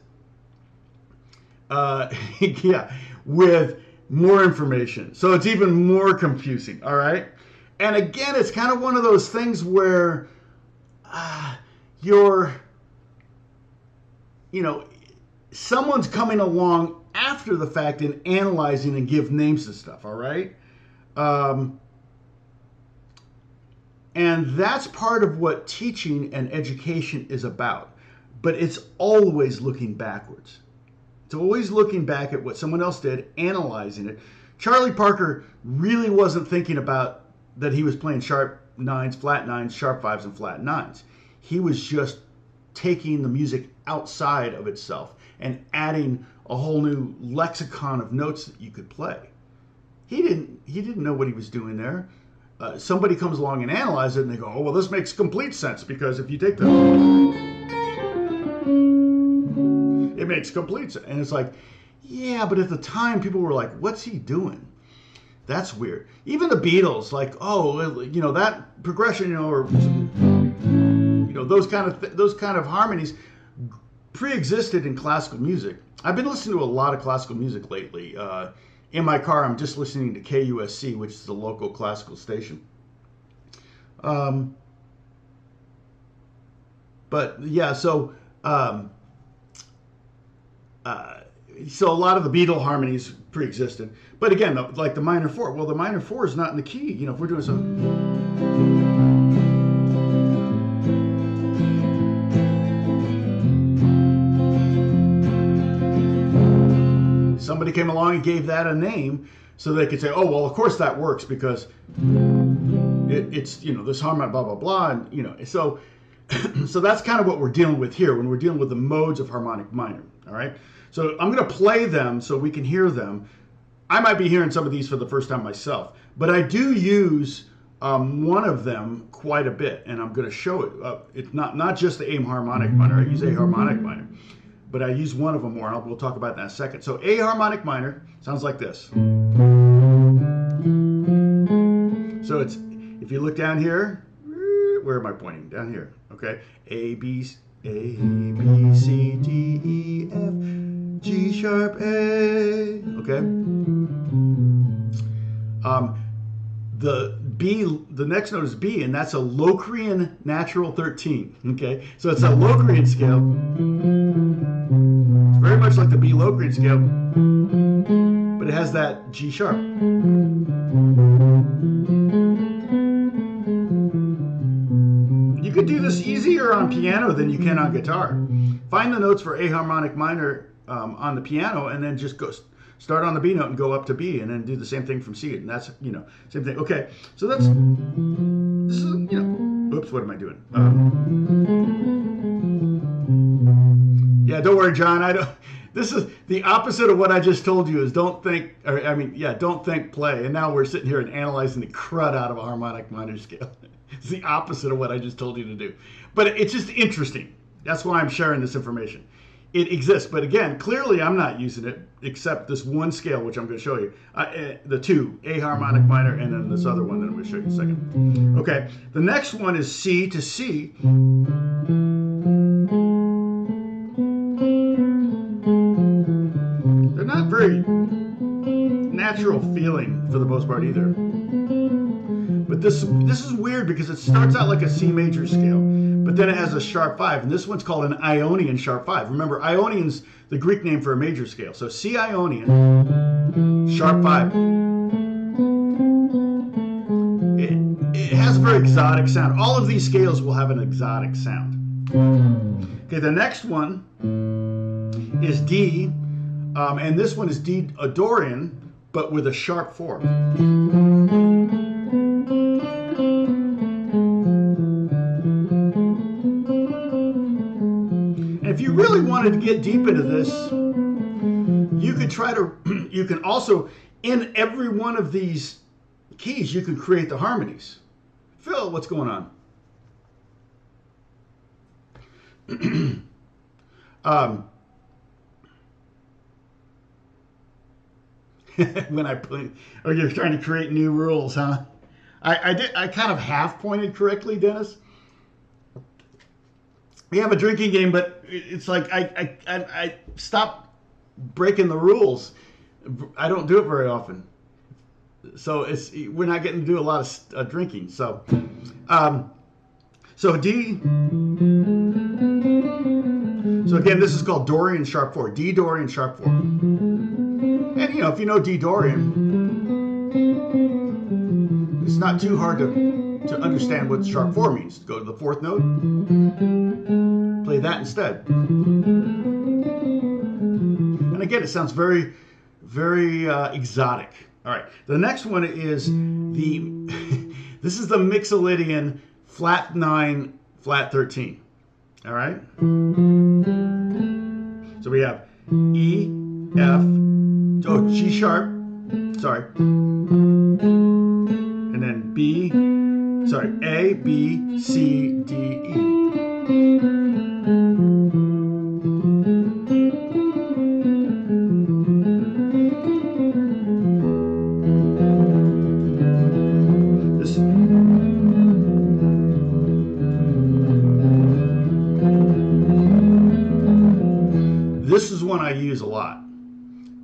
with more information. So it's even more confusing, all right? And again, it's kind of one of those things where someone's coming along after the fact and analyzing and give names to stuff, all right? And that's part of what teaching and education is about. But it's always looking backwards. It's always looking back at what someone else did, analyzing it. Charlie Parker really wasn't thinking about that he was playing sharp 9s, flat 9s, sharp 5s, and flat 9s. He was just taking the music outside of itself and adding a whole new lexicon of notes that you could play. He didn't know what he was doing there. Somebody comes along and analyzes it, and they go, "Oh, well, this makes complete sense because if you take the, it makes complete sense." And it's like, yeah, but at the time, people were like, "What's he doing? That's weird." Even the Beatles, like, "Oh, that progression, or those kind of harmonies pre-existed in classical music." I've been listening to a lot of classical music lately. In my car, I'm just listening to KUSC, which is the local classical station. But yeah, so a lot of the Beatle harmonies pre-existed. But again, like the minor 4. Well, the minor 4 is not in the key. If we're doing somebody came along and gave that a name so they could say, "Oh, well, of course that works because it's this harmonic blah blah blah," and so that's kind of what we're dealing with here when we're dealing with the modes of harmonic minor. All right, so I'm going to play them so we can hear them. I might be hearing some of these for the first time myself, but I do use one of them quite a bit, and I'm going to show it. It's not just the A harmonic minor. I use A harmonic minor. But I use one of them more, and we'll talk about that in a second. So A harmonic minor sounds like this. So it's, if you look down here, where am I pointing? Down here, okay? A, B, C, D, E, F, G sharp, A, okay? The next note is B, and that's a Locrian natural 13, okay? So it's a Locrian scale. It's very much like the B Locrian scale, but it has that G sharp. You could do this easier on piano than you can on guitar. Find the notes for A harmonic minor on the piano, and then just go start on the B note and go up to B, and then do the same thing from C, and that's same thing. Okay, so this is oops, what am I doing? Yeah, don't worry, John. This is the opposite of what I just told you. Is don't think, don't think, play. And now we're sitting here and analyzing the crud out of a harmonic minor scale. It's the opposite of what I just told you to do. But it's just interesting. That's why I'm sharing this information. It exists, but again, clearly I'm not using it except this one scale, which I'm going to show you. The two, A harmonic minor, and then this other one that I'm going to show you in a second. Okay, the next one is C to C. They're not very natural feeling for the most part either. But this is weird because it starts out like a C major scale, but then it has a sharp 5, and this one's called an Ionian sharp 5. Remember, Ionian's the Greek name for a major scale. So C Ionian, sharp 5. It has a very exotic sound. All of these scales will have an exotic sound. Okay, the next one is D, and this one is D Dorian, but with a sharp 4. And if you really wanted to get deep into this, you could try to, you can also, in every one of these keys, you can create the harmonies. Phil, what's going on? When I play, oh, you're trying to create new rules, huh? I kind of half pointed correctly, Dennis. We have a drinking game, but it's like I stop breaking the rules. I don't do it very often, so we're not getting to do a lot of drinking. So, so D. So again, this is called Dorian sharp 4. D Dorian sharp 4. And you know, if you know D Dorian, it's not too hard to understand what sharp 4 means. Go to the 4th note, play that instead. And again, it sounds very, very exotic. All right, the next one is this is the Mixolydian flat 9, flat 13. All right. So we have E, F, oh, G sharp, sorry, and then B, sorry, A, B, C, D, E. This is one I use a lot.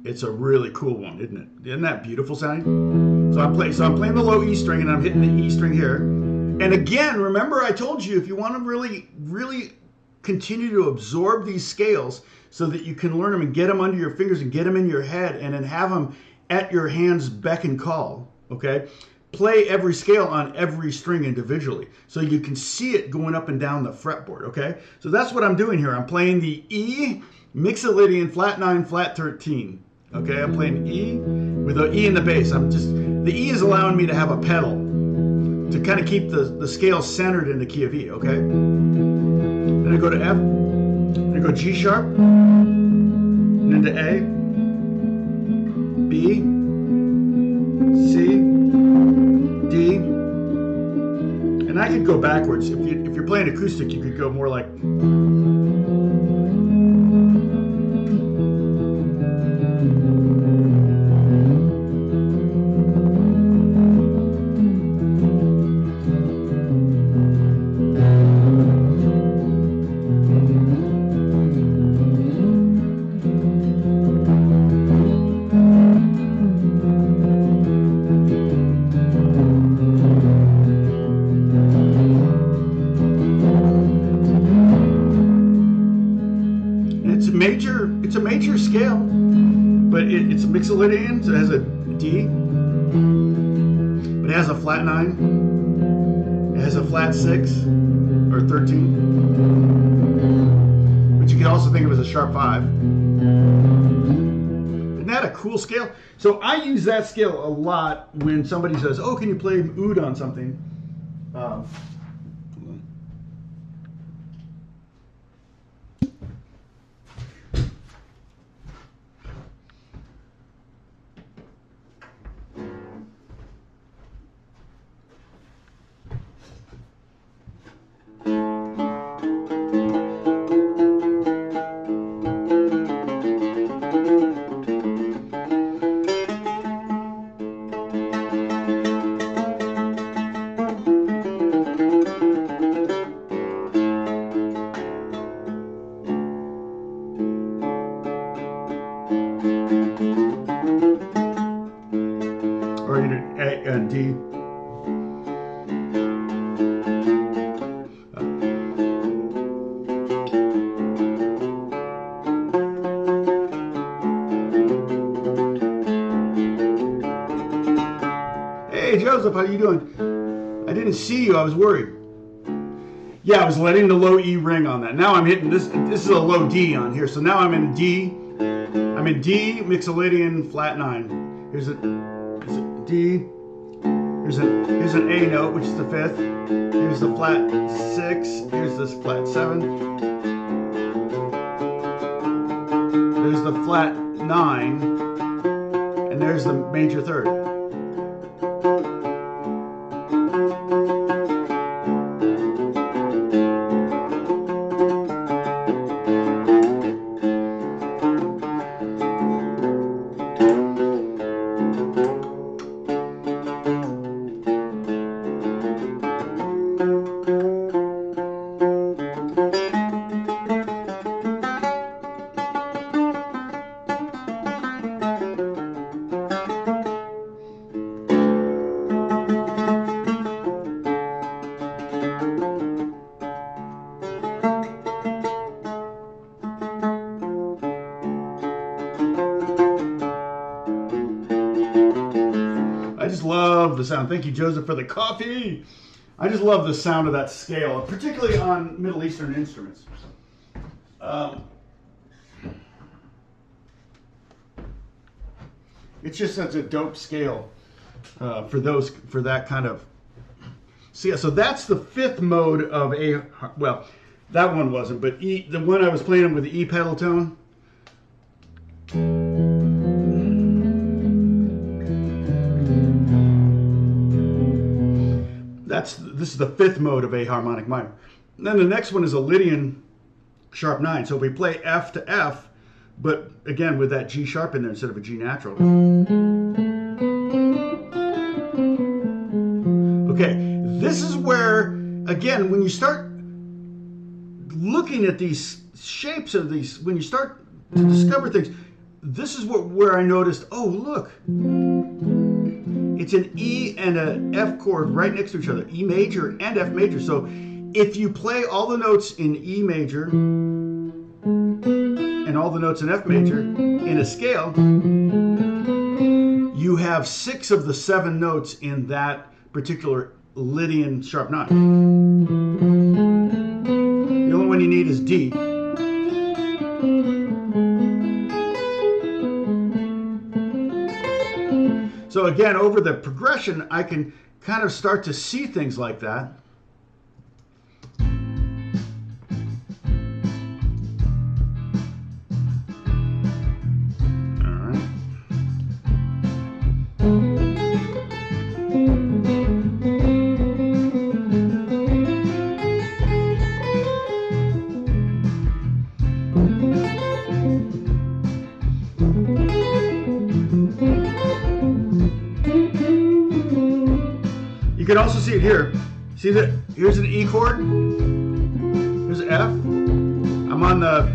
It's a really cool one, isn't it? Isn't that beautiful sounding? So I'm playing the low E string and I'm hitting the E string here. And again, remember I told you, if you want to really, really continue to absorb these scales so that you can learn them and get them under your fingers and get them in your head and then have them at your hand's beck and call, okay? Play every scale on every string individually so you can see it going up and down the fretboard, okay? So that's what I'm doing here. I'm playing the E Mixolydian flat 9, flat 13. Okay, I'm playing E with the E in the bass. The E is allowing me to have a pedal to kind of keep the scale centered in the key of E, okay? Then I go to F, then I go G sharp, and then to A, B, C, D, and I could go backwards. If you're playing acoustic, you could go more like. It's a major scale, but it's a Mixolydian, so it has a D, but it has a flat 9, it has a flat 6 or 13, which you can also think of as a sharp 5. Isn't that a cool scale? So I use that scale a lot when somebody says, "Oh, can you play oud on something?" Or you do A and D. Hey Joseph, how you doing? I didn't see you, I was worried. Yeah, I was letting the low E ring on that. Now I'm hitting this. This is a low D on here. So now I'm in D. I'm in D, mixolydian, flat 9. Here's a D. Here's an A note, which is the 5th. Here's the flat 6. Here's this flat 7. There's the flat 9. And there's the major 3rd. I just love the sound. Thank you, Joseph, for the coffee. I just love the sound of that scale, particularly on Middle Eastern instruments. It's just such a dope scale for that kind of. So yeah, so that's the 5th mode of A. Well, that one wasn't, but E. The one I was playing with the E pedal tone. This is the 5th mode of A harmonic minor. And then the next one is a Lydian sharp 9. So we play F to F, but again with that G sharp in there instead of a G natural. Okay, this is where, again, when you start looking at these shapes of these, when you start to discover things, this is where I noticed, oh look, it's an E and an F chord right next to each other, E major and F major. So if you play all the notes in E major and all the notes in F major in a scale, you have 6 of the 7 notes in that particular Lydian sharp 9. The only one you need is D. So again, over the progression, I can kind of start to see things like that. You can also see it here. See that? Here's an E chord. Here's F. I'm on the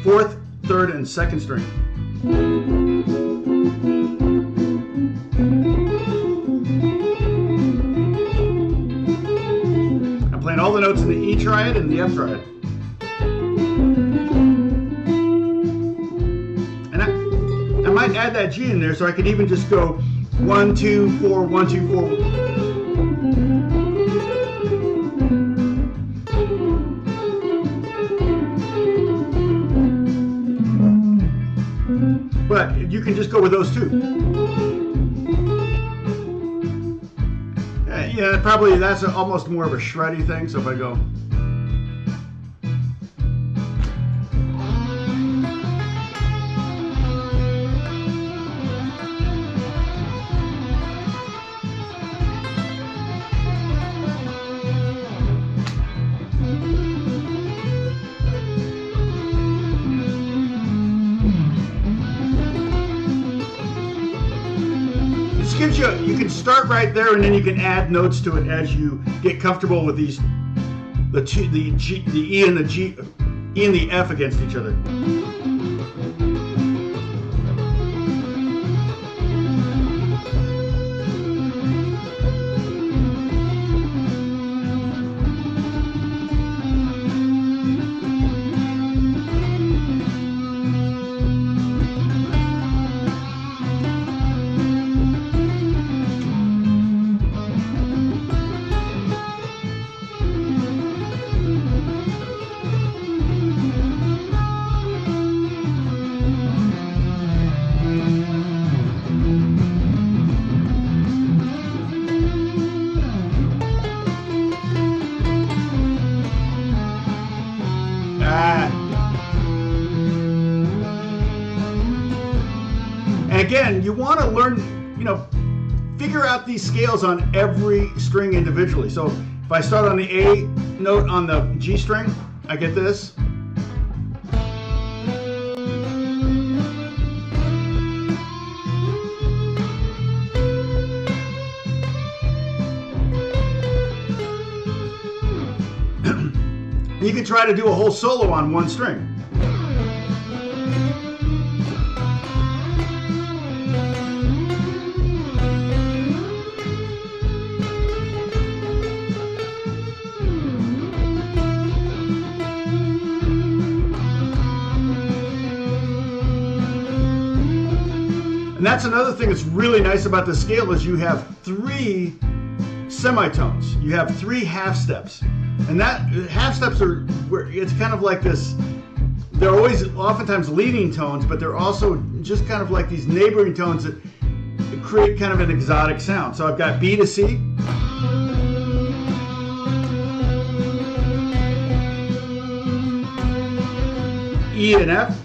4th, 3rd, and 2nd string. I'm playing all the notes in the E triad and the F triad. And I might add that G in there so I could even just go 1, 2, 4, 1, 2, 4. But you can just go with those 2. Yeah, probably that's almost more of a shreddy thing. So if I go. Gives you can start right there, and then you can add notes to it as you get comfortable with these, the E and the G, E and the F against each other. again, you want to learn, figure out these scales on every string individually. So if I start on the A note on the G string, I get this. You can try to do a whole solo on one string. And that's another thing that's really nice about the scale is you have 3 semitones. You have 3 half steps. And that half steps are where it's kind of like this. They're always oftentimes leading tones, but they're also just kind of like these neighboring tones that create kind of an exotic sound. So I've got B to C, E and F,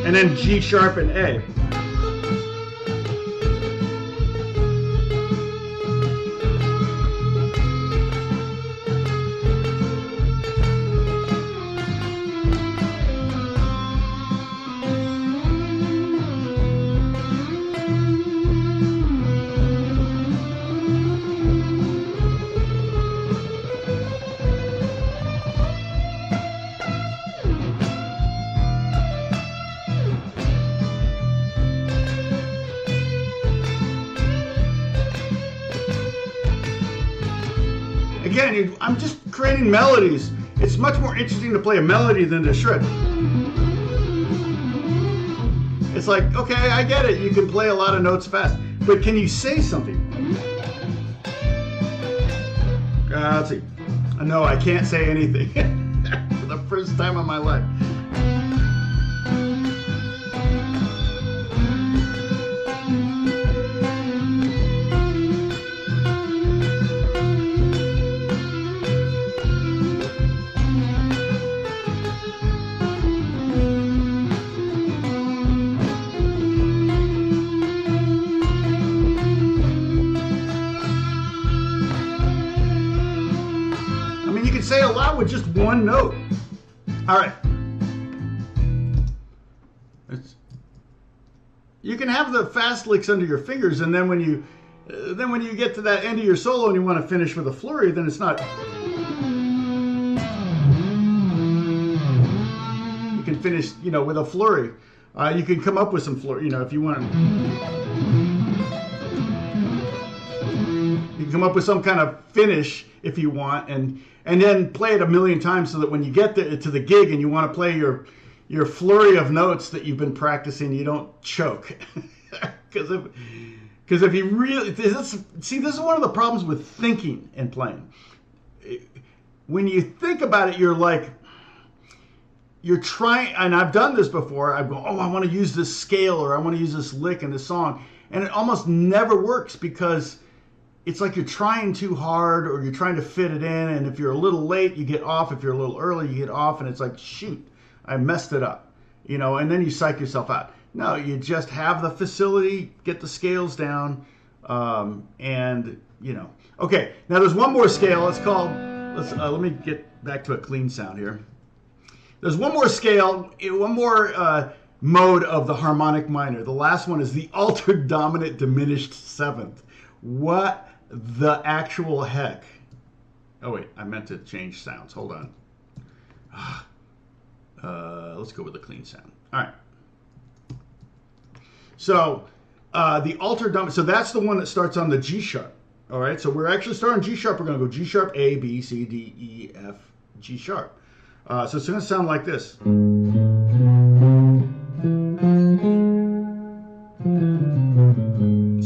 and then G sharp and A. Again, I'm just creating melodies. It's much more interesting to play a melody than to shred. It's like, okay, I get it. You can play a lot of notes fast, but can you say something? Let's see. No, I can't say anything for the first time in my life. Say a lot with just one note. All right. You can have the fast licks under your fingers, and then when you get to that end of your solo and you want to finish with a flurry, then it's not. You can finish, with a flurry. You can come up with some flurry, if you want. You can come up with some kind of finish if you want, and then play it a million times so that when you get to the gig and you want to play your flurry of notes that you've been practicing, you don't choke. Because if you really this is one of the problems with thinking and playing. When you think about it, you're trying, and I've done this before. I go, I want to use this scale, or I want to use this lick in this song, and it almost never works because it's like you're trying too hard, or you're trying to fit it in, and if you're a little late, you get off. If you're a little early, you get off, and it's like, shoot, I messed it up, and then you psych yourself out. No, you just have the facility, get the scales down, and. Okay, now there's one more scale. Let me get back to a clean sound here. There's one more scale, one more mode of the harmonic minor. The last one is the altered dominant diminished seventh. What the actual heck? Oh wait, I meant to change sounds. Hold on. Let's go with the clean sound. All right. So the altered dominant. So that's the one that starts on the G sharp. All right. So we're actually starting G sharp. We're going to go G sharp, A, B, C, D, E, F, G sharp. So it's going to sound like this.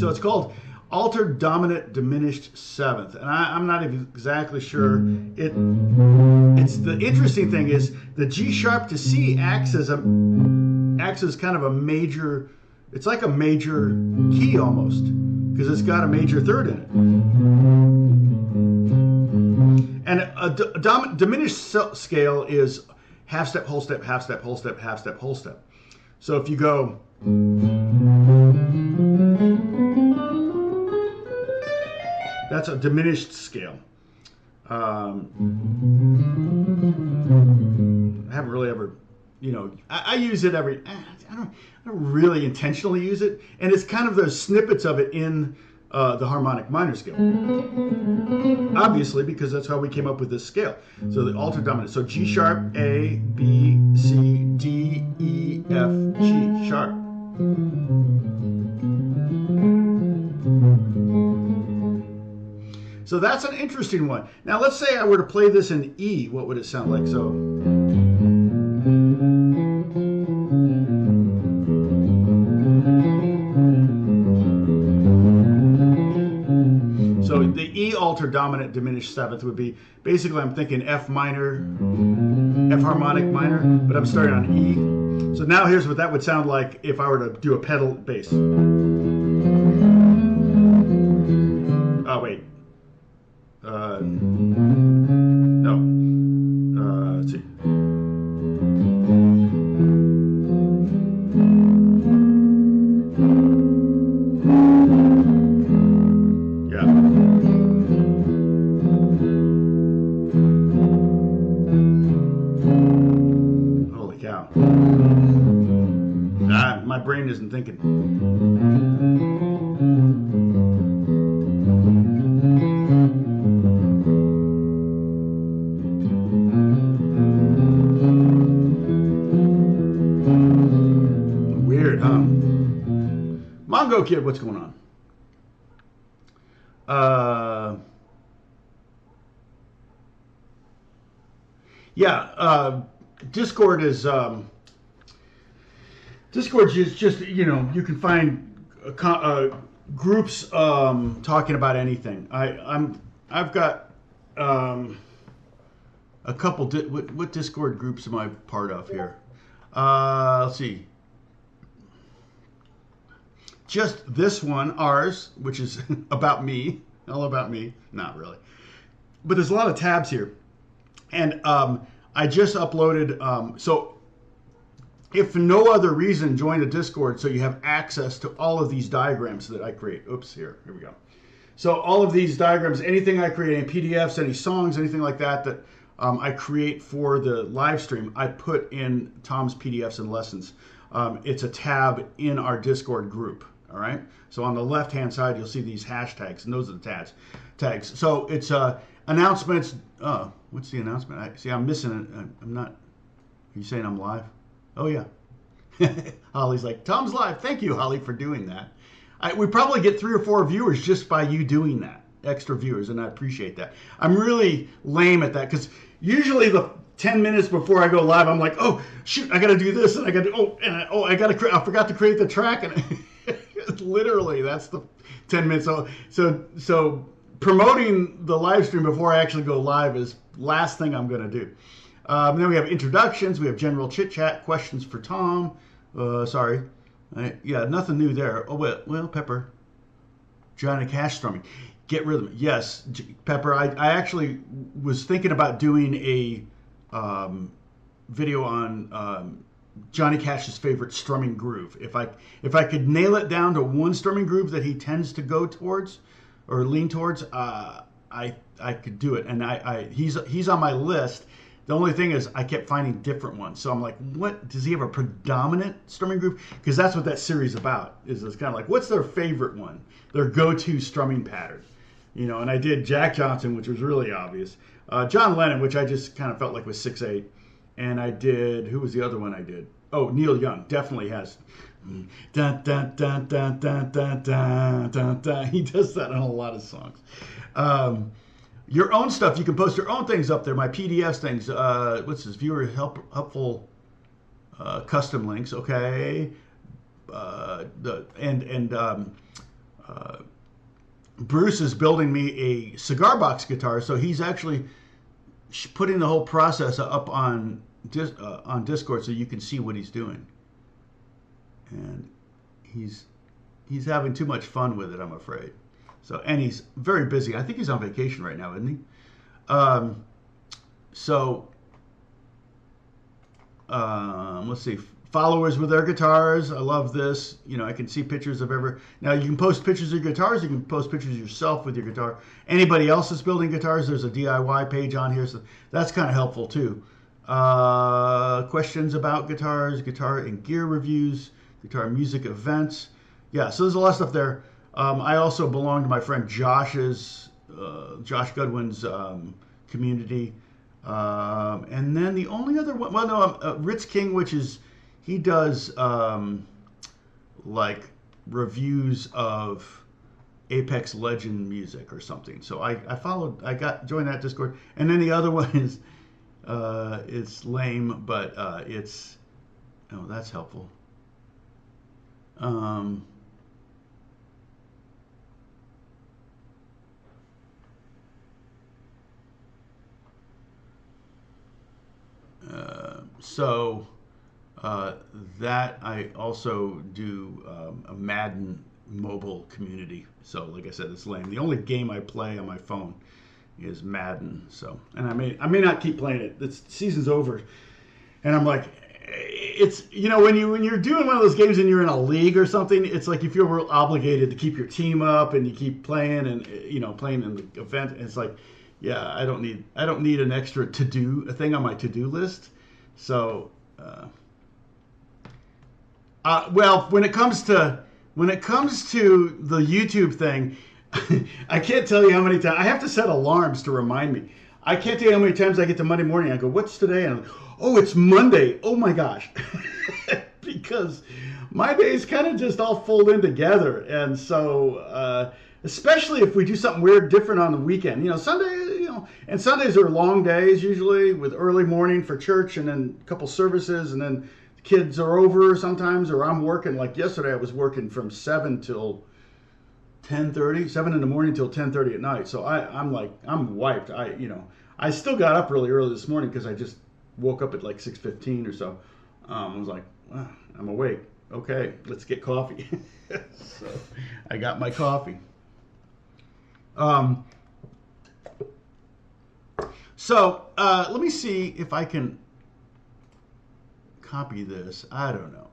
So it's called altered dominant diminished seventh, and I'm not exactly sure. It's the interesting thing is the G sharp to C acts as kind of a major. It's like a major key almost, because it's got a major third in And a diminished scale is half step, whole step, half step, whole step, half step, whole step. So if you go, that's a diminished scale. I haven't really ever, I use it every, I don't really intentionally use it. And it's kind of those snippets of it in the harmonic minor scale. Obviously, because that's how we came up with this scale. So the altered dominant. So G sharp, A, B, C, D, E, F, G sharp. So that's an interesting one. Now let's say I were to play this in E, what would it sound like? So the E altered dominant diminished seventh would be, basically I'm thinking F minor, F harmonic minor, but I'm starting on E. So now here's what that would sound like if I were to do a pedal bass. Oh, wait. No. Let's see. Yeah. Holy cow. My brain isn't thinking. Weird, huh? Mongo Kid, what's going on? Discord is just you can find groups talking about anything. I've got a couple. What Discord groups am I part of here? Let's see. Just this one, ours, which is about me, all about me. Not really, but there's a lot of tabs here, and I just uploaded. So, if for no other reason, join the Discord so you have access to all of these diagrams that I create. Oops, here we go. So all of these diagrams, anything I create, any PDFs, any songs, anything like that I create for the live stream, I put in Tom's PDFs and lessons. It's a tab in our Discord group. All right. So on the left-hand side, you'll see these hashtags, and those are the tags. So it's announcements. What's the announcement? I'm missing it. I'm not. Are you saying I'm live? Oh yeah. Holly's like, Tom's live. Thank you, Holly, for doing that. We probably get 3 or 4 viewers just by you doing that. Extra viewers, and I appreciate that. I'm really lame at that because usually the 10 minutes before I go live, I'm like, oh shoot, I got to do this, and I got to I forgot to create the track, and literally that's the 10 minutes. So promoting the live stream before I actually go live is last thing I'm going to do. Then we have introductions. We have general chit chat, questions for Tom. Sorry. Yeah, nothing new there. Oh, well, Pepper. Johnny Cash strumming. Get rhythm. Yes, Pepper. I actually was thinking about doing a video on Johnny Cash's favorite strumming groove. If I could nail it down to one strumming groove that he tends to go towards or lean towards, I could do it. And he's on my list. The only thing is I kept finding different ones. So I'm like, what, does he have a predominant strumming groove? Because that's what that series is about. It's kind of like, what's their favorite one? Their go-to strumming pattern. And I did Jack Johnson, which was really obvious. John Lennon, which I just kind of felt like was 6/8. And I did, who was the other one I did? Oh, Neil Young definitely has. Dun, dun, dun, dun, dun, dun, dun, dun, dun. He does that on a lot of songs. Your own stuff, you can post your own things up there. My PDFs things. What's this? Viewer helpful custom links. Okay. Bruce is building me a cigar box guitar, so he's actually putting the whole process up on Discord so you can see what he's doing. And he's having too much fun with it, I'm afraid. So, and he's very busy. I think he's on vacation right now, isn't he? Um, so let's see. Followers with their guitars. I love this. You know, I can see pictures of ever. Now you can post pictures of your guitars. You can post pictures of yourself with your guitar. Anybody else that's building guitars, there's a DIY page on here, so that's kind of helpful too. Questions about guitars, guitar and gear reviews, guitar music events. Yeah, so there's a lot of stuff there. I also belong to my friend Josh Goodwin's community. And then the only other one, well, no, Ritz King, which is, he does like reviews of Apex Legend music or something. So I joined that Discord. And then the other one is, it's lame, but it's, oh, that's helpful. So that I also do a Madden mobile community. So like I said, it's lame. The only game I play on my phone is Madden. So, and I may not keep playing it. The season's over, and I'm like, it's, you know, when you're doing one of those games and you're in a league or something, it's like you feel real obligated to keep your team up and you keep playing and, you know, playing in the event. And it's like, yeah, I don't need an extra a thing on my to-do list. So, well, when it comes to the YouTube thing, I can't tell you how many times I have to set alarms to remind me. I can't tell you how many times I get to Monday morning. I go, "What's today?" And I'm like, "Oh, it's Monday. Oh my gosh," because my days kind of just all fold in together, and so. Especially if we do something weird, different on the weekend. You know, and Sundays are long days usually with early morning for church and then a couple services, and then the kids are over sometimes, or I'm working. Like yesterday, I was working from 7 till 10:30, 7 in the morning till 10:30 at night. So I'm wiped. I still got up really early this morning because I just woke up at like 6:15 or so. I was like, well, I'm awake. Okay, let's get coffee. So I got my coffee. Let me see if I can copy this. I don't know.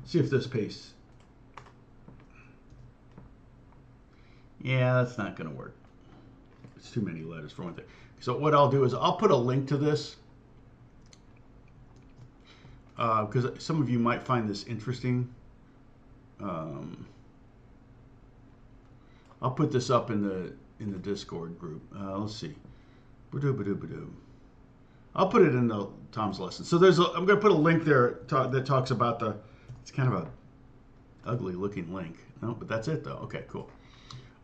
See if this pastes. Yeah, that's not going to work. It's too many letters for one thing. So what I'll do is I'll put a link to this because some of you might find this interesting. I'll put this up in the Discord group. Let's see. I'll put it in the Tom's lesson. So I'm going to put a link there that talks about it's kind of a ugly looking link. No, but that's it though. Okay, cool.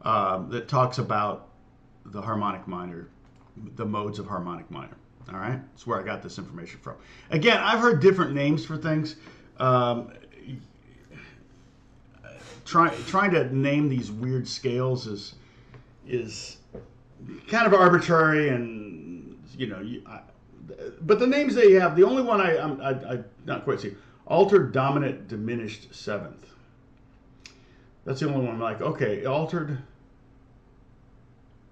That talks about the harmonic minor, the modes of harmonic minor. All right, that's where I got this information from. Again, I've heard different names for things. Trying to name these weird scales is kind of arbitrary, and you know, but the names they have, the only one I'm not quite see, altered, dominant, diminished seventh. That's the only one I'm like, okay, altered,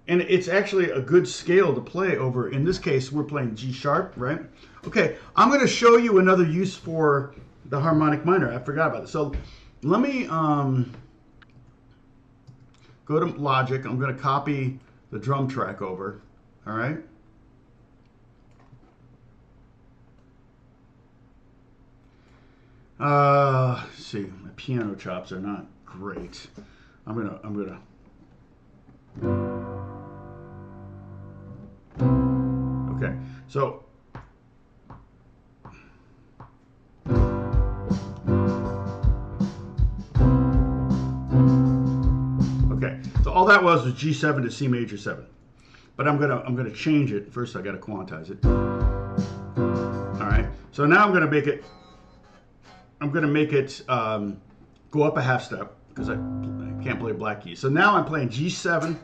and it's actually a good scale to play over. In this case, we're playing G sharp, right? Okay, I'm going to show you another use for the harmonic minor. I forgot about it. So let me go to Logic. I'm going to copy the drum track over. All right. Let's see, my piano chops are not great. I'm gonna. Okay, so. Okay, so all that was G7 to C major 7, but I'm gonna change it first. I gotta quantize it. All right, so now I'm gonna make it go up a half step because I can't play black keys. So now I'm playing G7.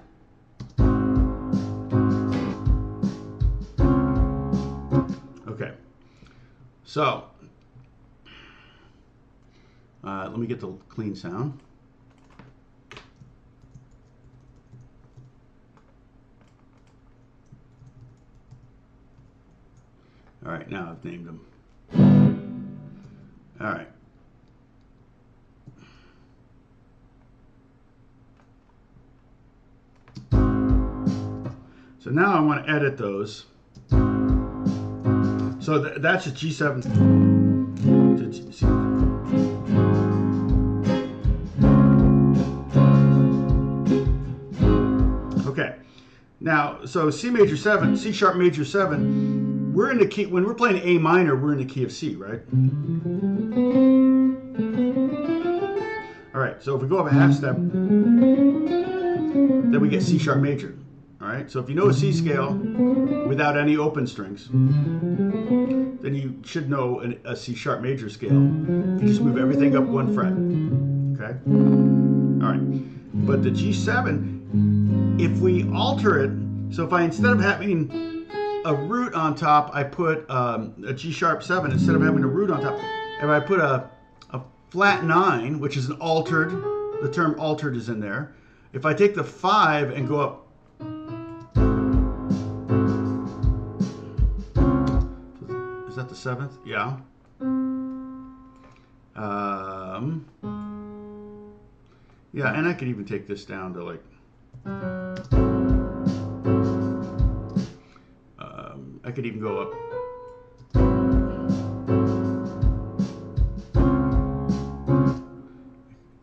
Okay, so let me get the clean sound. right, now I've named them. All right. So now I want to edit those. So that's a G7 to G. Okay. Now, so C major 7, C sharp major 7, we're in the key, when we're playing A minor, we're in the key of C, right? All right, so if we go up a half step, then we get C sharp major. All right, so if you know a C scale without any open strings, then you should know a C sharp major scale. You just move everything up one fret. Okay? All right, but the G7, if we alter it, so if I, instead of having a root on top, I put a G sharp 7, instead of having a root on top, if I put a flat 9, which is an altered, the term altered is in there. If I take the 5 and go up, is that the 7th? Yeah. Yeah, and I could even take this down to like, I could even go up.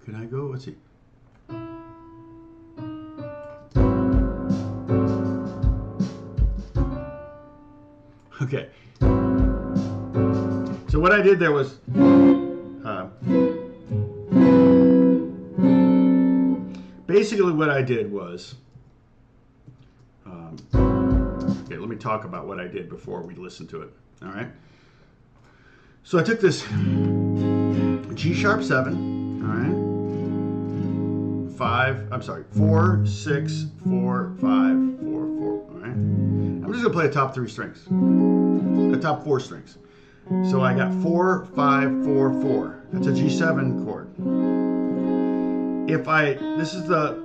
Can I go? Let's see. Okay. So what I did there was, basically what I did was, okay, let me talk about what I did before we listen to it. All right. So I took this G sharp 7, all right, 4, 6, 4, 5, 4, 4, all right. I'm just gonna play the top 3 strings, the top 4 strings. So I got 4, 5, 4, 4. That's a G7 chord. If I, this is the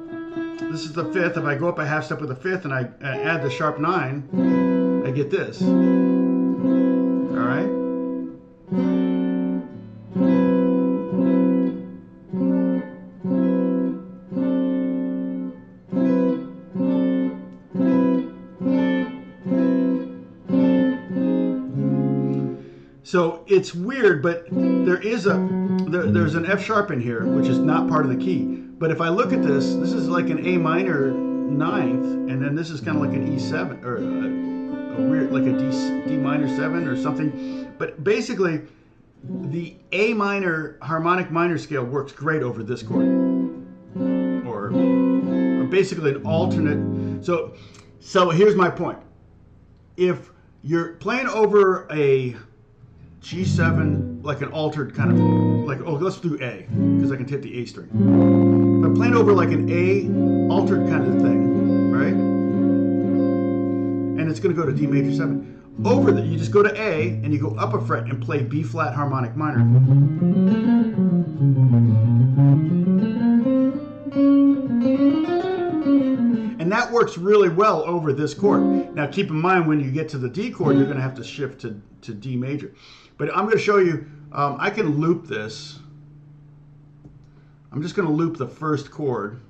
5th. If I go up a half step with the 5th and I add the sharp 9, I get this. All right. So it's weird, but there's an F sharp in here, which is not part of the key. But if I look at this, this is like an A minor 9th, and then this is kind of like an E7, or a weird, like a D minor 7 or something. But basically, the A minor harmonic minor scale works great over this chord, or basically an alternate. So here's my point. If you're playing over a G7, like an altered kind of, like, oh, let's do A, because I can hit the A string. If I'm playing over like an A altered kind of thing, right? And it's going to go to D major 7. Over that, you just go to A, and you go up a fret and play B flat harmonic minor. And that works really well over this chord. Now keep in mind, when you get to the D chord, you're going to have to shift to D major. But I'm going to show you, I can loop this. I'm just going to loop the first chord.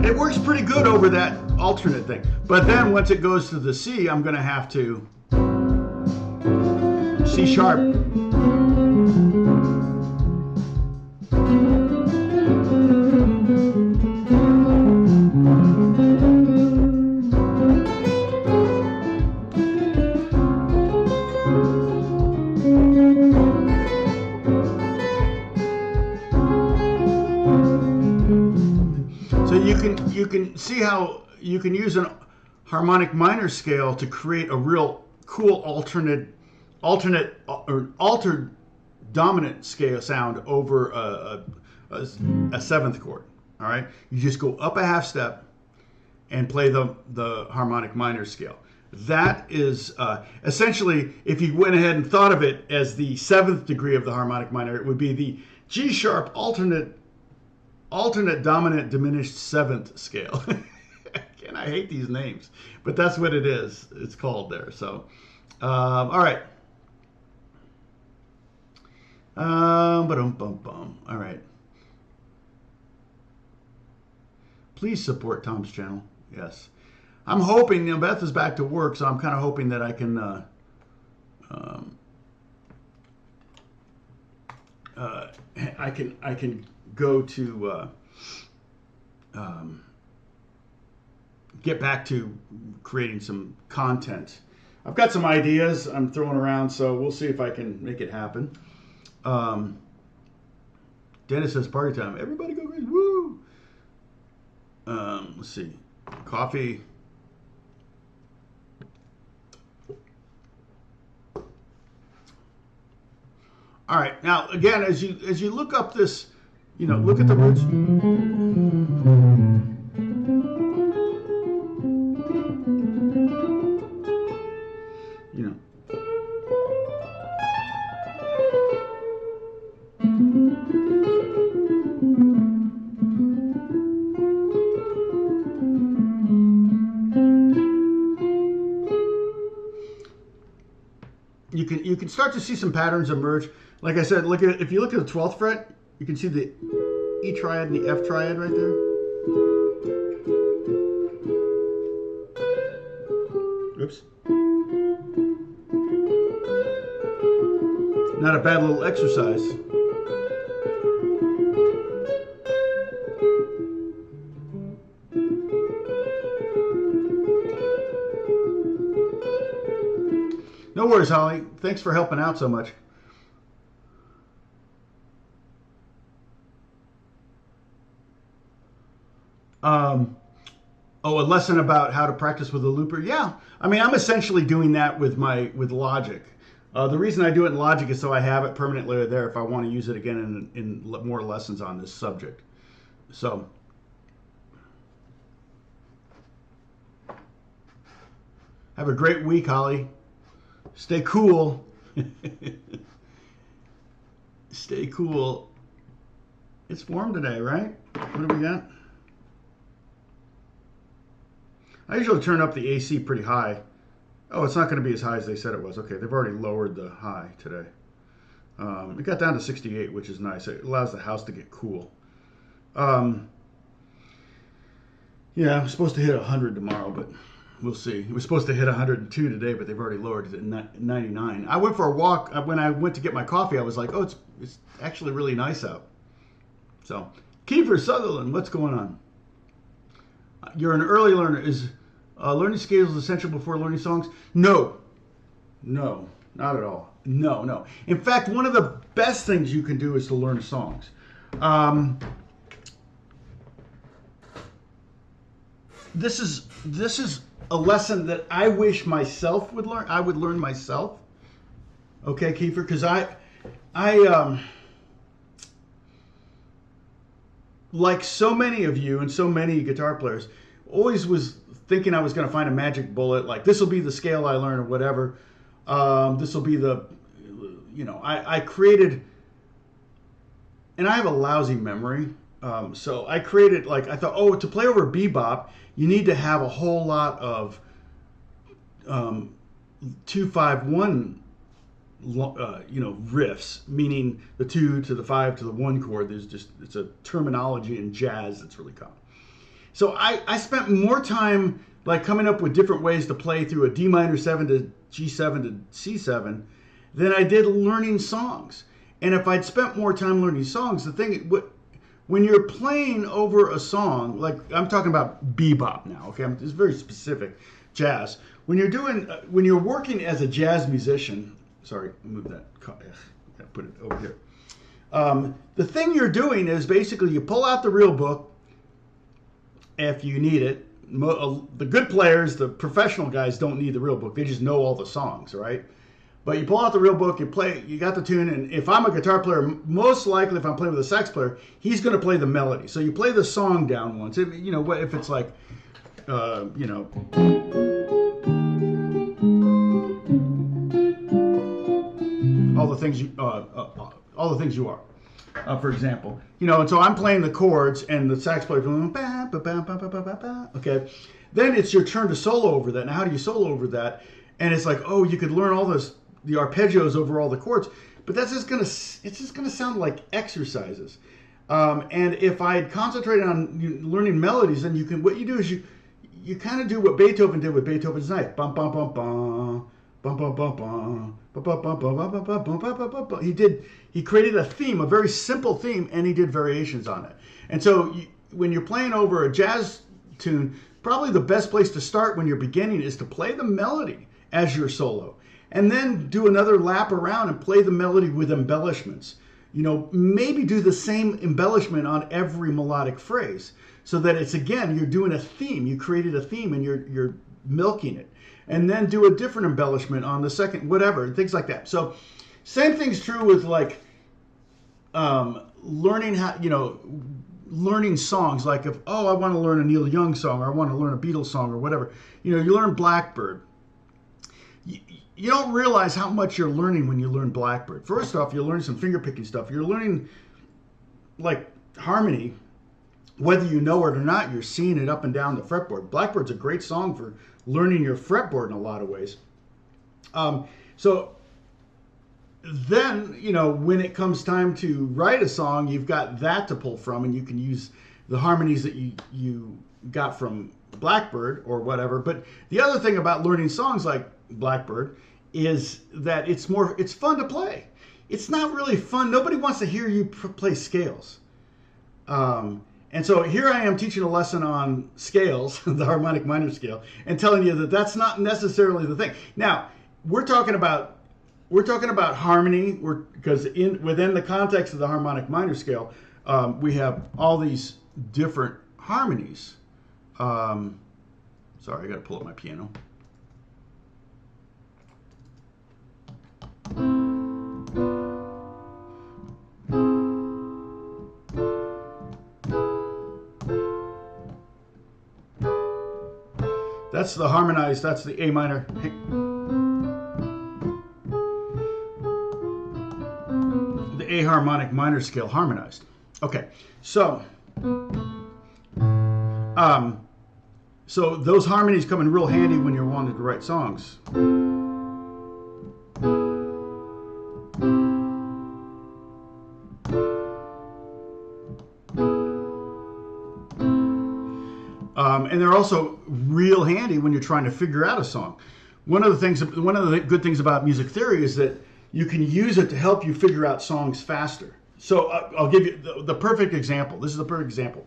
It works pretty good over that alternate thing. But then once it goes to the C, I'm going to have to C sharp. You can see how you can use a harmonic minor scale to create a real cool altered dominant scale sound over a seventh chord. All right, you just go up a half step and play the harmonic minor scale. That is essentially, if you went ahead and thought of it as the seventh degree of the harmonic minor, it would be the G sharp alternate dominant diminished seventh scale. And I hate these names, but that's what it is. It's called there. So, all right. All right. Please support Tom's channel. Yes. I'm hoping, you know, Beth is back to work, so I'm kind of hoping that I can I can go to get back to creating some content. I've got some ideas I'm throwing around, so we'll see if I can make it happen. Dennis says party time. Everybody go crazy. Woo! Let's see. Coffee. All right. Now, again, as you look up this, you know, look at the roots. You know. You can start to see some patterns emerge. Like I said, look at, if you look at the 12th fret, you can see the E triad and the F triad right there. Oops. Not a bad little exercise. No worries, Holly. Thanks for helping out so much. Oh, a lesson about how to practice with a looper. Yeah, I mean, I'm essentially doing that with Logic. The reason I do it in Logic is so I have it permanently there if I want to use it again in more lessons on this subject. So, have a great week, Holly. Stay cool. Stay cool. It's warm today, right? What do we got? I usually turn up the AC pretty high. Oh, it's not going to be as high as they said it was. Okay, they've already lowered the high today. It got down to 68, which is nice. It allows the house to get cool. Yeah, I'm supposed to hit 100 tomorrow, but we'll see. It was supposed to hit 102 today, but they've already lowered it to 99. I went for a walk. When I went to get my coffee, I was like, oh, it's actually really nice out. So, Kiefer Sutherland, what's going on? You're an early learner. Is learning scales essential before learning songs? No, not at all. No. In fact, one of the best things you can do is to learn songs. This is a lesson that I wish myself would learn. I would learn myself. Okay, Kiefer, because I like so many of you and so many guitar players, always was thinking I was going to find a magic bullet, like this will be the scale I learn or whatever. This will be the, you know, I created, and I have a lousy memory. So I created, like, I thought, oh, to play over bebop, you need to have a whole lot of 2-5-1 you know, riffs, meaning the 2 to the 5 to the 1 chord. It's a terminology in jazz that's really common. So I spent more time like coming up with different ways to play through a D minor 7 to G7 to C7 than I did learning songs. And if I'd spent more time learning songs, the thing, when you're playing over a song, like I'm talking about bebop now, okay, it's very specific, jazz. When you're working as a jazz musician. Sorry, move that. Put it over here. The thing you're doing is basically you pull out the real book if you need it, the good players, the professional guys, don't need the real book. They just know all the songs, right? But you pull out the real book, you play, you got the tune, and if I'm a guitar player, most likely if I'm playing with a sax player, he's going to play the melody. So you play the song down once. If, you know, if it's like, you know, all the things you are, for example, you know, and so I'm playing the chords, and the sax player going ba ba ba ba ba ba ba. Okay, then it's your turn to solo over that. Now, how do you solo over that? And it's like, oh, you could learn all the arpeggios over all the chords, but it's just gonna sound like exercises. And if I had concentrated on learning melodies, then what you do is you kind of do what Beethoven did with Beethoven's Ninth. Bum bum bum bum bum bum bum bum bum bum bum bum bum bum bum. He created a theme, a very simple theme, and he did variations on it. And so when you're playing over a jazz tune, probably the best place to start when you're beginning is to play the melody as your solo, and then do another lap around and play the melody with embellishments. You know, maybe do the same embellishment on every melodic phrase, so that it's, again, you're doing a theme. You created a theme and you're milking it, and then do a different embellishment on the second, whatever, things like that. So same thing's true with like learning how, you know, learning songs. Like if, oh, I want to learn a Neil Young song, or I want to learn a Beatles song, or whatever. You know, you learn Blackbird. You don't realize how much you're learning when you learn Blackbird. First off, you're learning some finger picking stuff. You're learning like harmony, whether you know it or not. You're seeing it up and down the fretboard. Blackbird's a great song for learning your fretboard in a lot of ways. So then, you know, when it comes time to write a song, you've got that to pull from, and you can use the harmonies that you got from Blackbird or whatever. But the other thing about learning songs like Blackbird is that it's fun to play. It's not really fun. Nobody wants to hear you play scales. And so here I am teaching a lesson on scales, the harmonic minor scale, and telling you that that's not necessarily the thing. Now, we're talking about harmony, because within the context of the harmonic minor scale, we have all these different harmonies. Sorry, I got to pull up my piano. That's the harmonized, that's the A minor. The A harmonic minor scale harmonized. Okay, so those harmonies come in real handy when you're wanting to write songs. And they're also real handy when you're trying to figure out a song. One of the good things about music theory is that you can use it to help you figure out songs faster. So I'll give you the perfect example. This is the perfect example.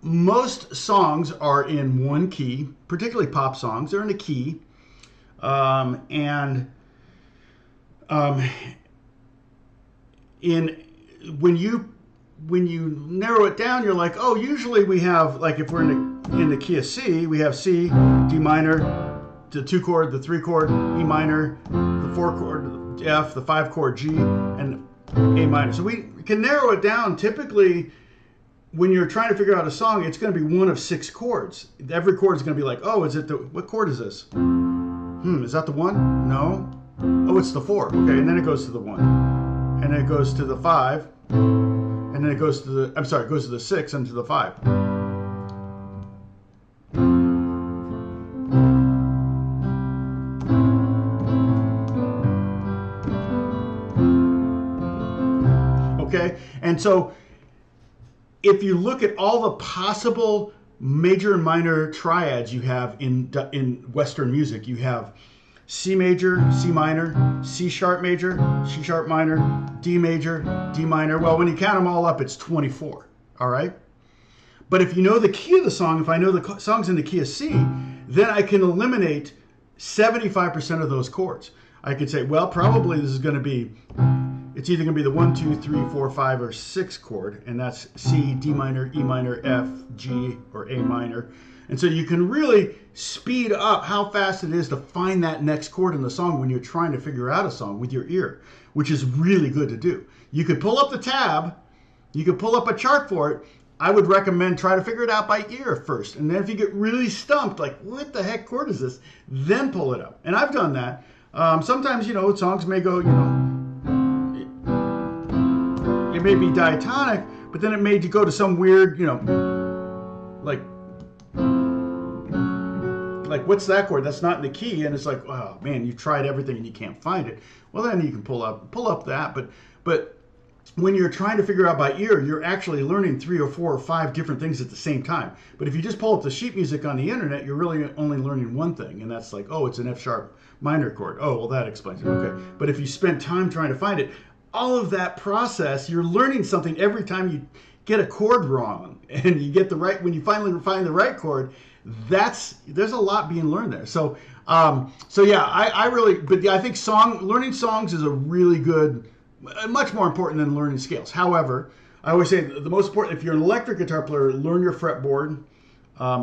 Most songs are in one key, particularly pop songs. They're in a key. When you narrow it down, you're like, oh, usually we have, like, if we're in the key of C, we have C, D minor, the 2 chord, the 3 chord, E minor, the 4 chord, F, the 5 chord, G, and A minor. So we can narrow it down. Typically, when you're trying to figure out a song, it's going to be one of 6 chords. Every chord is going to be like, oh, what chord is this? Is that the 1? No. Oh, it's the 4. Okay, and then it goes to the 1. And then it goes to the 5. And then it goes to the 6 and to the 5. Okay, and so if you look at all the possible major and minor triads you have in Western music, you have C major, C minor, C sharp major, C sharp minor, D major, D minor. Well, when you count them all up, it's 24, all right? But if you know the key of the song, if I know the song's in the key of C, then I can eliminate 75% of those chords. I could say, well, probably this is going to be it's either going to be the 1, 2, 3, 4, 5, or 6 chord, and that's C, D minor, E minor, F, G, or A minor. And so you can really speed up how fast it is to find that next chord in the song when you're trying to figure out a song with your ear, which is really good to do. You could pull up the tab, you could pull up a chart for it. I would recommend try to figure it out by ear first. And then if you get really stumped, like, what the heck chord is this? Then pull it up. And I've done that. Sometimes, you know, songs may go, you know, it may be diatonic, but then it made you go to some weird, you know, like what's that chord? That's not in the key, and it's like, oh man, you tried everything and you can't find it. Well, then you can pull up that, but when you're trying to figure out by ear, you're actually learning 3 or 4 or 5 different things at the same time. But if you just pull up the sheet music on the internet, you're really only learning one thing, and that's like, oh, it's an F sharp minor chord. Oh, well, that explains it. Okay. But if you spend time trying to find it, all of that process, you're learning something every time you get a chord wrong, and you get the right, when you finally find the right chord, there's a lot being learned there. So yeah, I think learning songs is a really good, much more important than learning scales. However, I always say the most important, if you're an electric guitar player, learn your fretboard.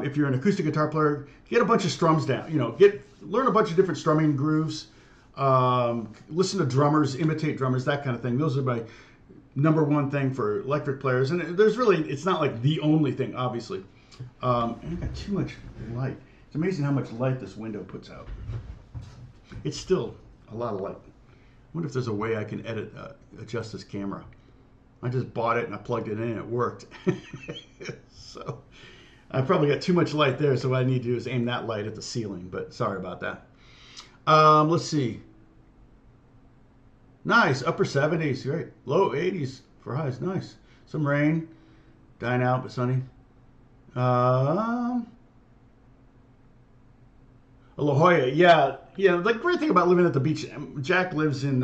If you're an acoustic guitar player, get a bunch of strums down. You know, learn a bunch of different strumming grooves. Listen to drummers, imitate drummers, that kind of thing. Those are my number one thing for electric players. And it's not like the only thing, obviously. And I got too much light. It's amazing how much light this window puts out. It's still a lot of light. I wonder if there's a way I can adjust this camera. I just bought it and I plugged it in and it worked. So I probably got too much light there, so what I need to do is aim that light at the ceiling, but sorry about that. Let's see. Nice, upper 70s, great. Low 80s for highs, nice. Some rain, dying out but sunny. La Jolla, yeah. The great thing about living at the beach, Jack lives in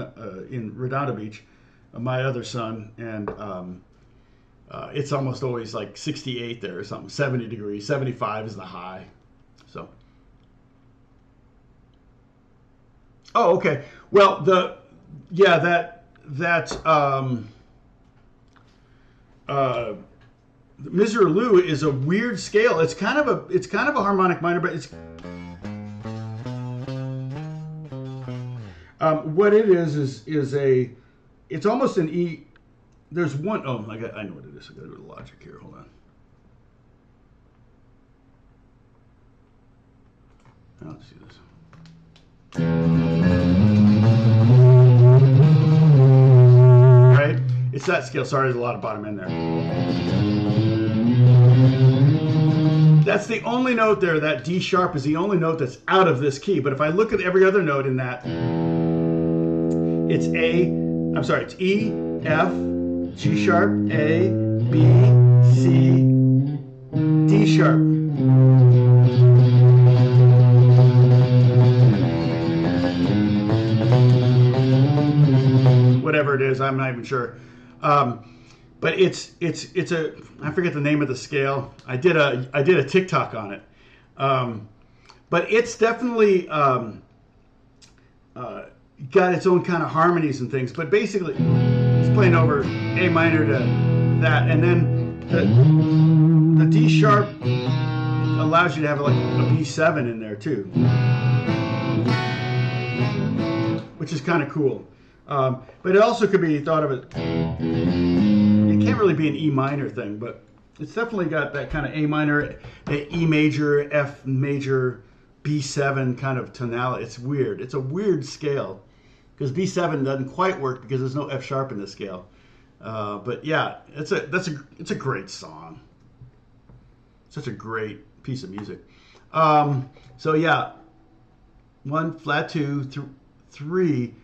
Redondo Beach, my other son, and it's almost always like 68 there or something, 70 degrees, 75 is the high. So, oh, okay. Well, Miserlou is a weird scale. It's kind of a harmonic minor, but it's what it is it's almost an E. There's one, oh, I know what it is. I gotta go to Logic here. Hold on. Now let's see this. Right? It's that scale. Sorry, there's a lot of bottom end there. That's the only note there. That D sharp is the only note that's out of this key. But if I look at every other note in that, it's it's E, F, G sharp, A, B, C, D sharp. Whatever it is, I'm not even sure. But it's I forget the name of the scale. I did a TikTok on it. But it's definitely got its own kind of harmonies and things. But basically, it's playing over A minor to that, and then the D sharp allows you to have like a B7 in there too, which is kind of cool. But it also could be thought of as, it can't really be an E minor thing, but it's definitely got that kind of A minor, E major, F major, B7 kind of tonality. It's weird. It's a weird scale because B7 doesn't quite work because there's no F sharp in this scale. But yeah, it's a great song. Such a great piece of music. So yeah, 1, flat 2, 3,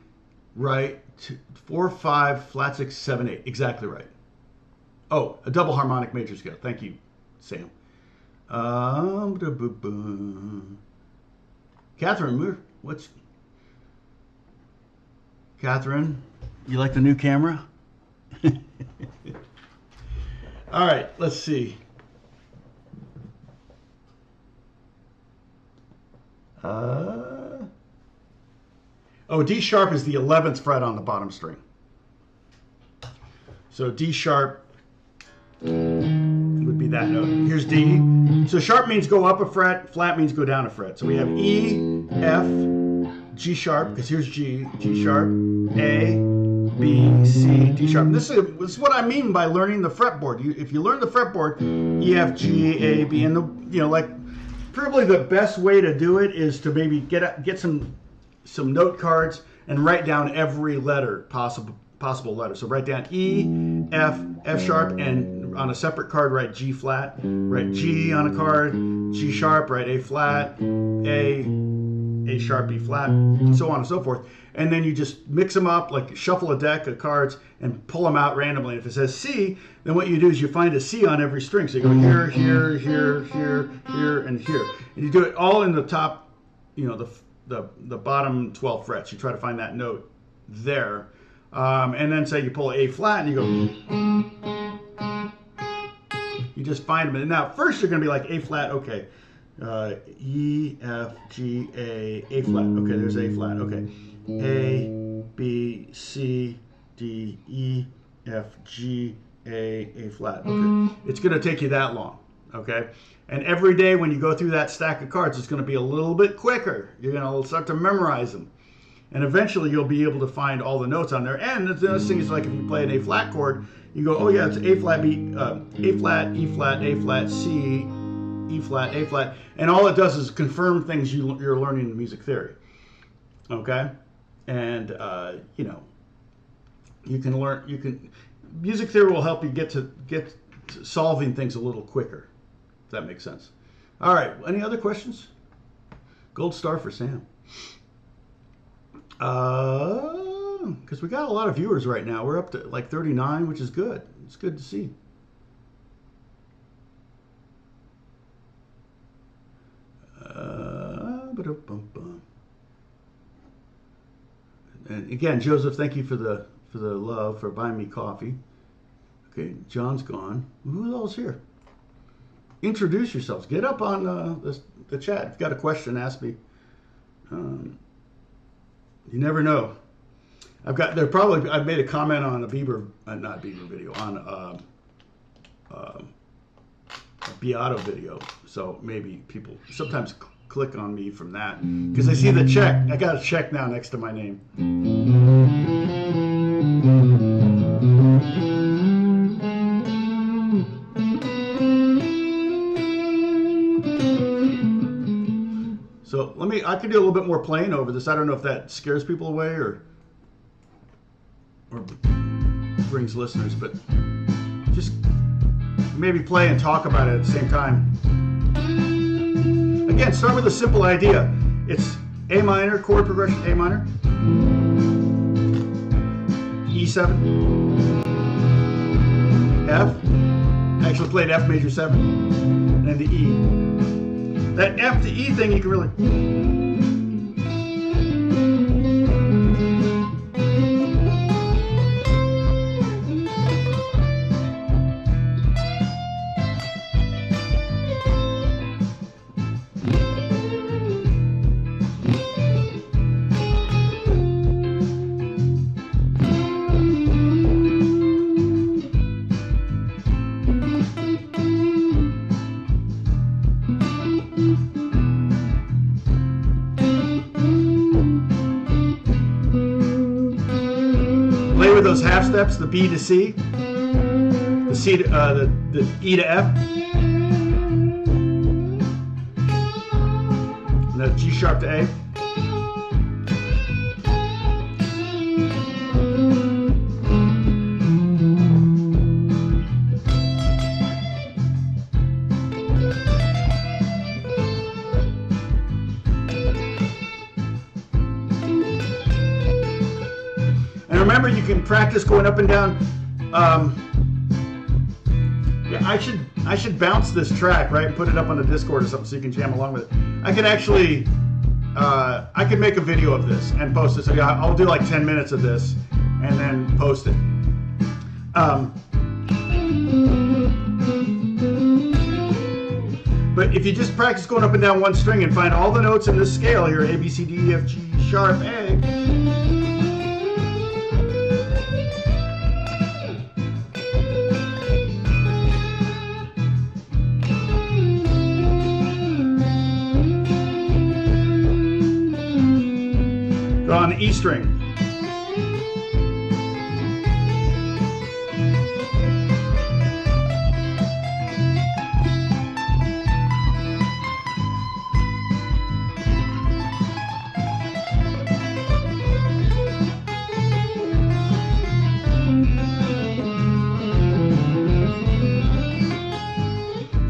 right, 4, 5, flat 6, 7, 8. Exactly right. Oh, a double harmonic major scale. Thank you, Sam. Catherine, Catherine, you like the new camera? All right, let's see. Oh, D sharp is the 11th fret on the bottom string. So D sharp would be that note. Here's D. So sharp means go up a fret, flat means go down a fret. So we have E, F, G sharp, because here's G, G sharp, A, B, C, D sharp. And this is what I mean by learning the fretboard. If you learn the fretboard, E, F, G, A, B, and like probably the best way to do it is to maybe get some note cards and write down every letter possible letter. So write down E, F, F sharp, and on a separate card write G flat. Write G on a card, G sharp, write A flat, A sharp, B flat, and so on and so forth. And then you just mix them up, like shuffle a deck of cards and pull them out randomly. If it says C, then what you do is you find a C on every string. So you go here, here, here, here, here, and here. And you do it all in the top, the bottom 12 frets. You try to find that note there. And then say you pull A flat and you go, you just find them. And now first you're going to be like A flat, okay. E, F, G, A flat. Okay, there's A flat. Okay. A, B, C, D, E, F, G, A flat. Okay. It's going to take you that long. Okay. And every day when you go through that stack of cards, it's going to be a little bit quicker. You're going to start to memorize them. And eventually you'll be able to find all the notes on there. And the other thing is, like if you play an A flat chord, you go, oh yeah, it's A flat, B, A flat, E flat, A flat, C, E flat, A flat, and all it does is confirm things you're learning in music theory. Okay, and you can learn. Music theory will help you get to solving things a little quicker. If that makes sense. All right. Any other questions? Gold star for Sam. Because we got a lot of viewers right now. We're up to like 39, which is good. It's good to see. And again, Joseph, thank you for the love, for buying me coffee. Okay, John's gone. Who else here? Introduce yourselves. Get up on the chat. If you've got a question, ask me. You never know. I've made a comment on a not Bieber video, on a Beato video. So maybe people sometimes click on me from that because I see the check. I got a check now next to my name. So I can do a little bit more playing over this. I don't know if that scares people away or brings listeners, but just maybe play and talk about it at the same time. Again, start with a simple idea. It's A minor, chord progression, A minor, E7, F, actually played F major 7, and then the E. That F to E thing you can really... those half steps, the B to C, the C to, the E to F, and the G sharp to A. Remember, you can practice going up and down. Yeah, I should bounce this track, right, and put it up on the Discord or something so you can jam along with it. I can actually, I can make a video of this and post it. So yeah, I'll do like 10 minutes of this and then post it. But if you just practice going up and down one string and find all the notes in this scale here, A, B, C, D, E, F, G, sharp, A. E string.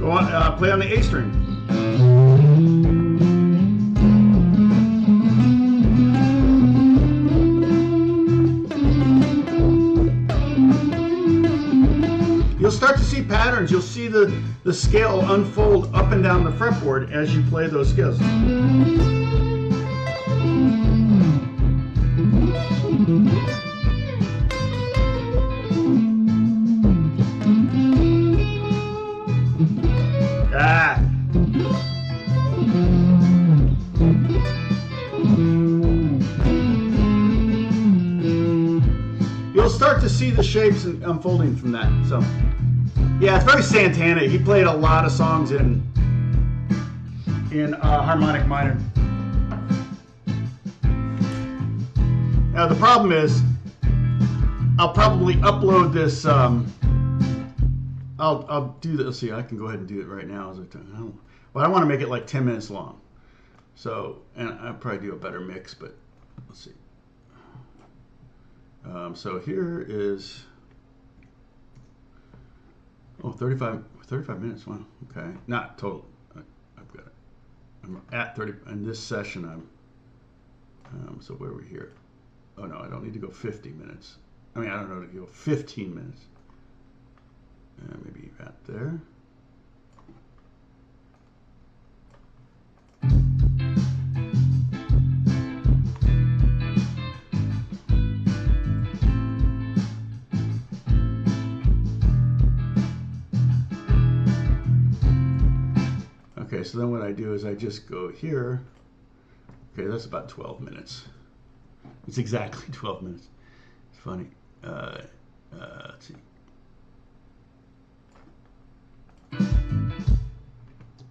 Go on, play on the A string. You'll start to see patterns. You'll see the scale unfold up and down the fretboard as you play those scales. Ah. You'll start to see the shapes unfolding from that. So, yeah, it's very Santana. He played a lot of songs in harmonic minor. Now the problem is, I'll probably upload this. I'll do this. Let's see, I can go ahead and do it right now. But I want to make it like 10 minutes long. So, and I'll probably do a better mix, but let's see. So here is, 35 minutes. Wow, okay. Not total. I've got it. I'm at 30, in this session so where are we here? Oh no, I don't need to go 50 minutes. I mean, I don't know, to go 15 minutes. Maybe right there. Okay, so then what I do is I just go here. Okay, that's about 12 minutes. It's exactly 12 minutes. It's funny. Let's see.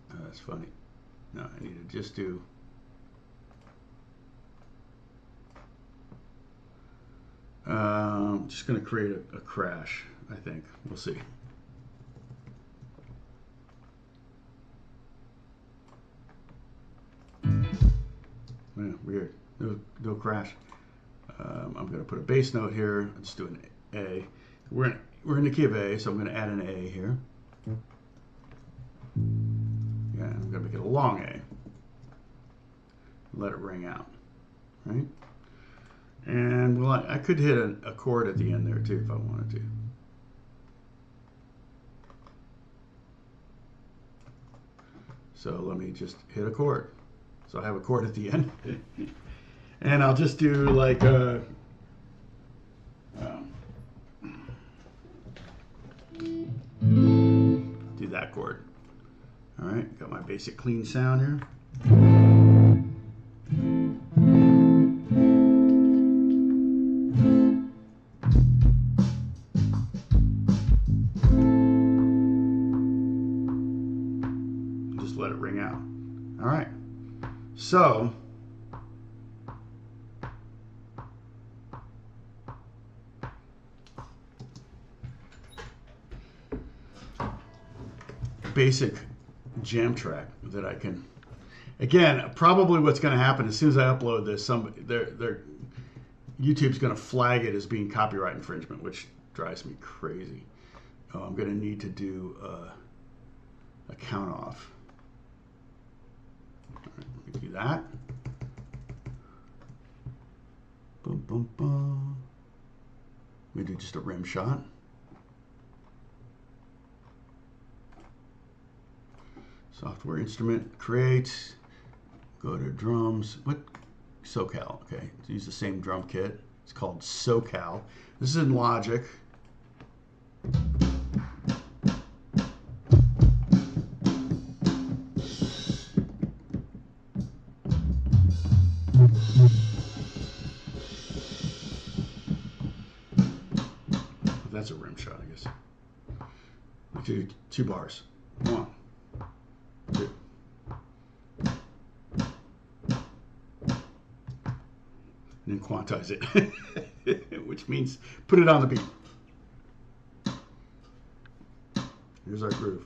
That's funny. No, I need to just do. I'm just going to create a crash, I think. We'll see. Yeah, weird. No crash. I'm going to put a bass note here. Let's do an A. We're in the key of A, so I'm going to add an A here. Yeah, I'm going to make it a long A. Let it ring out, right? And well, I could hit a chord at the end there too if I wanted to. So let me just hit a chord. So I have a chord at the end. And I'll just do like do that chord. All right, got my basic clean sound here. Just let it ring out. All right, so basic jam track that I can, again, probably what's going to happen as soon as I upload this, YouTube's going to flag it as being copyright infringement, which drives me crazy. I'm going to need to do a count off. All right, let me do that. Boom, boom, boom. We do just a rim shot. Software instrument, create, go to drums, what? SoCal, okay. Use the same drum kit. It's called SoCal. This is in Logic. That's a rim shot, I guess. We do 2 bars. 1, 2. And then quantize it, which means put it on the beat. Here's our groove.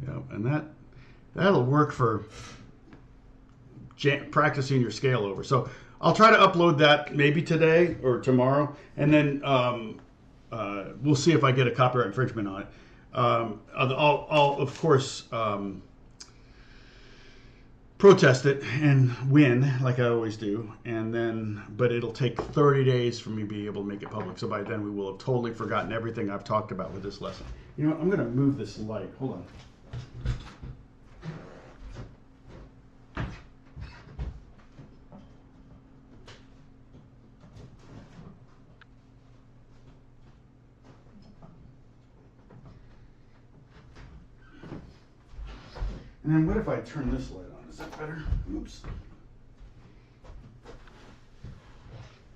Yeah, and that'll work for practicing your scale over. So I'll try to upload that maybe today or tomorrow, and then we'll see if I get a copyright infringement on it. I'll of course protest it and win, like I always do, and then but it'll take 30 days for me to be able to make it public. So by then we will have totally forgotten everything I've talked about with this lesson. You know what? I'm going to move this light. Hold on. And then what if I turn this light on? Is that better? Oops.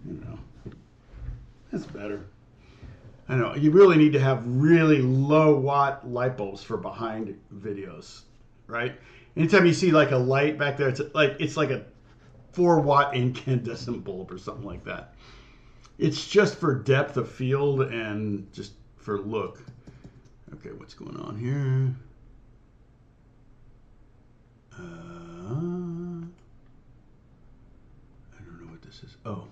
You know, that's better. I know, you really need to have really low watt light bulbs for behind videos, right? Anytime you see like a light back there, it's like a 4-watt incandescent bulb or something like that. It's just for depth of field and just for look. Okay, what's going on here? I don't know what this is. Oh.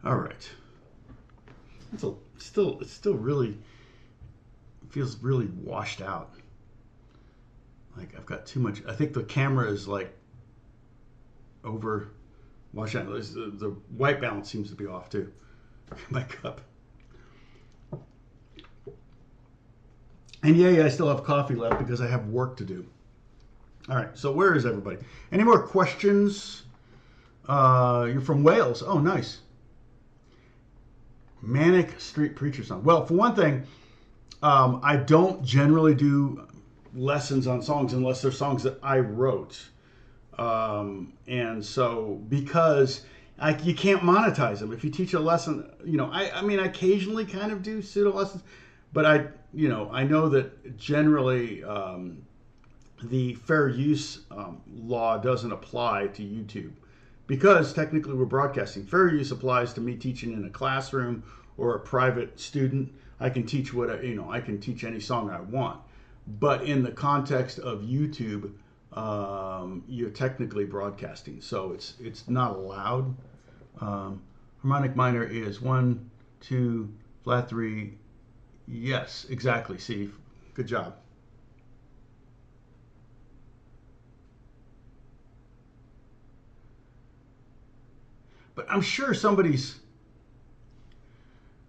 All right. It's still really feels really washed out. Like I've got too much. I think the camera is like over washed out. The white balance seems to be off too. My cup. And yay, I still have coffee left because I have work to do. All right, so where is everybody? Any more questions? You're from Wales. Oh, nice. Manic Street Preacher song. Well, for one thing, I don't generally do lessons on songs unless they're songs that I wrote. And so because you can't monetize them. If you teach a lesson, you know, I mean, I occasionally kind of do pseudo lessons, but I know that generally the fair use law doesn't apply to YouTube because technically we're broadcasting. Fair use applies to me teaching in a classroom or a private student. I can teach I can teach any song I want, but in the context of YouTube, you're technically broadcasting, so it's not allowed. Harmonic minor is 1, 2, flat 3. Yes, exactly. See, good job. But I'm sure somebody's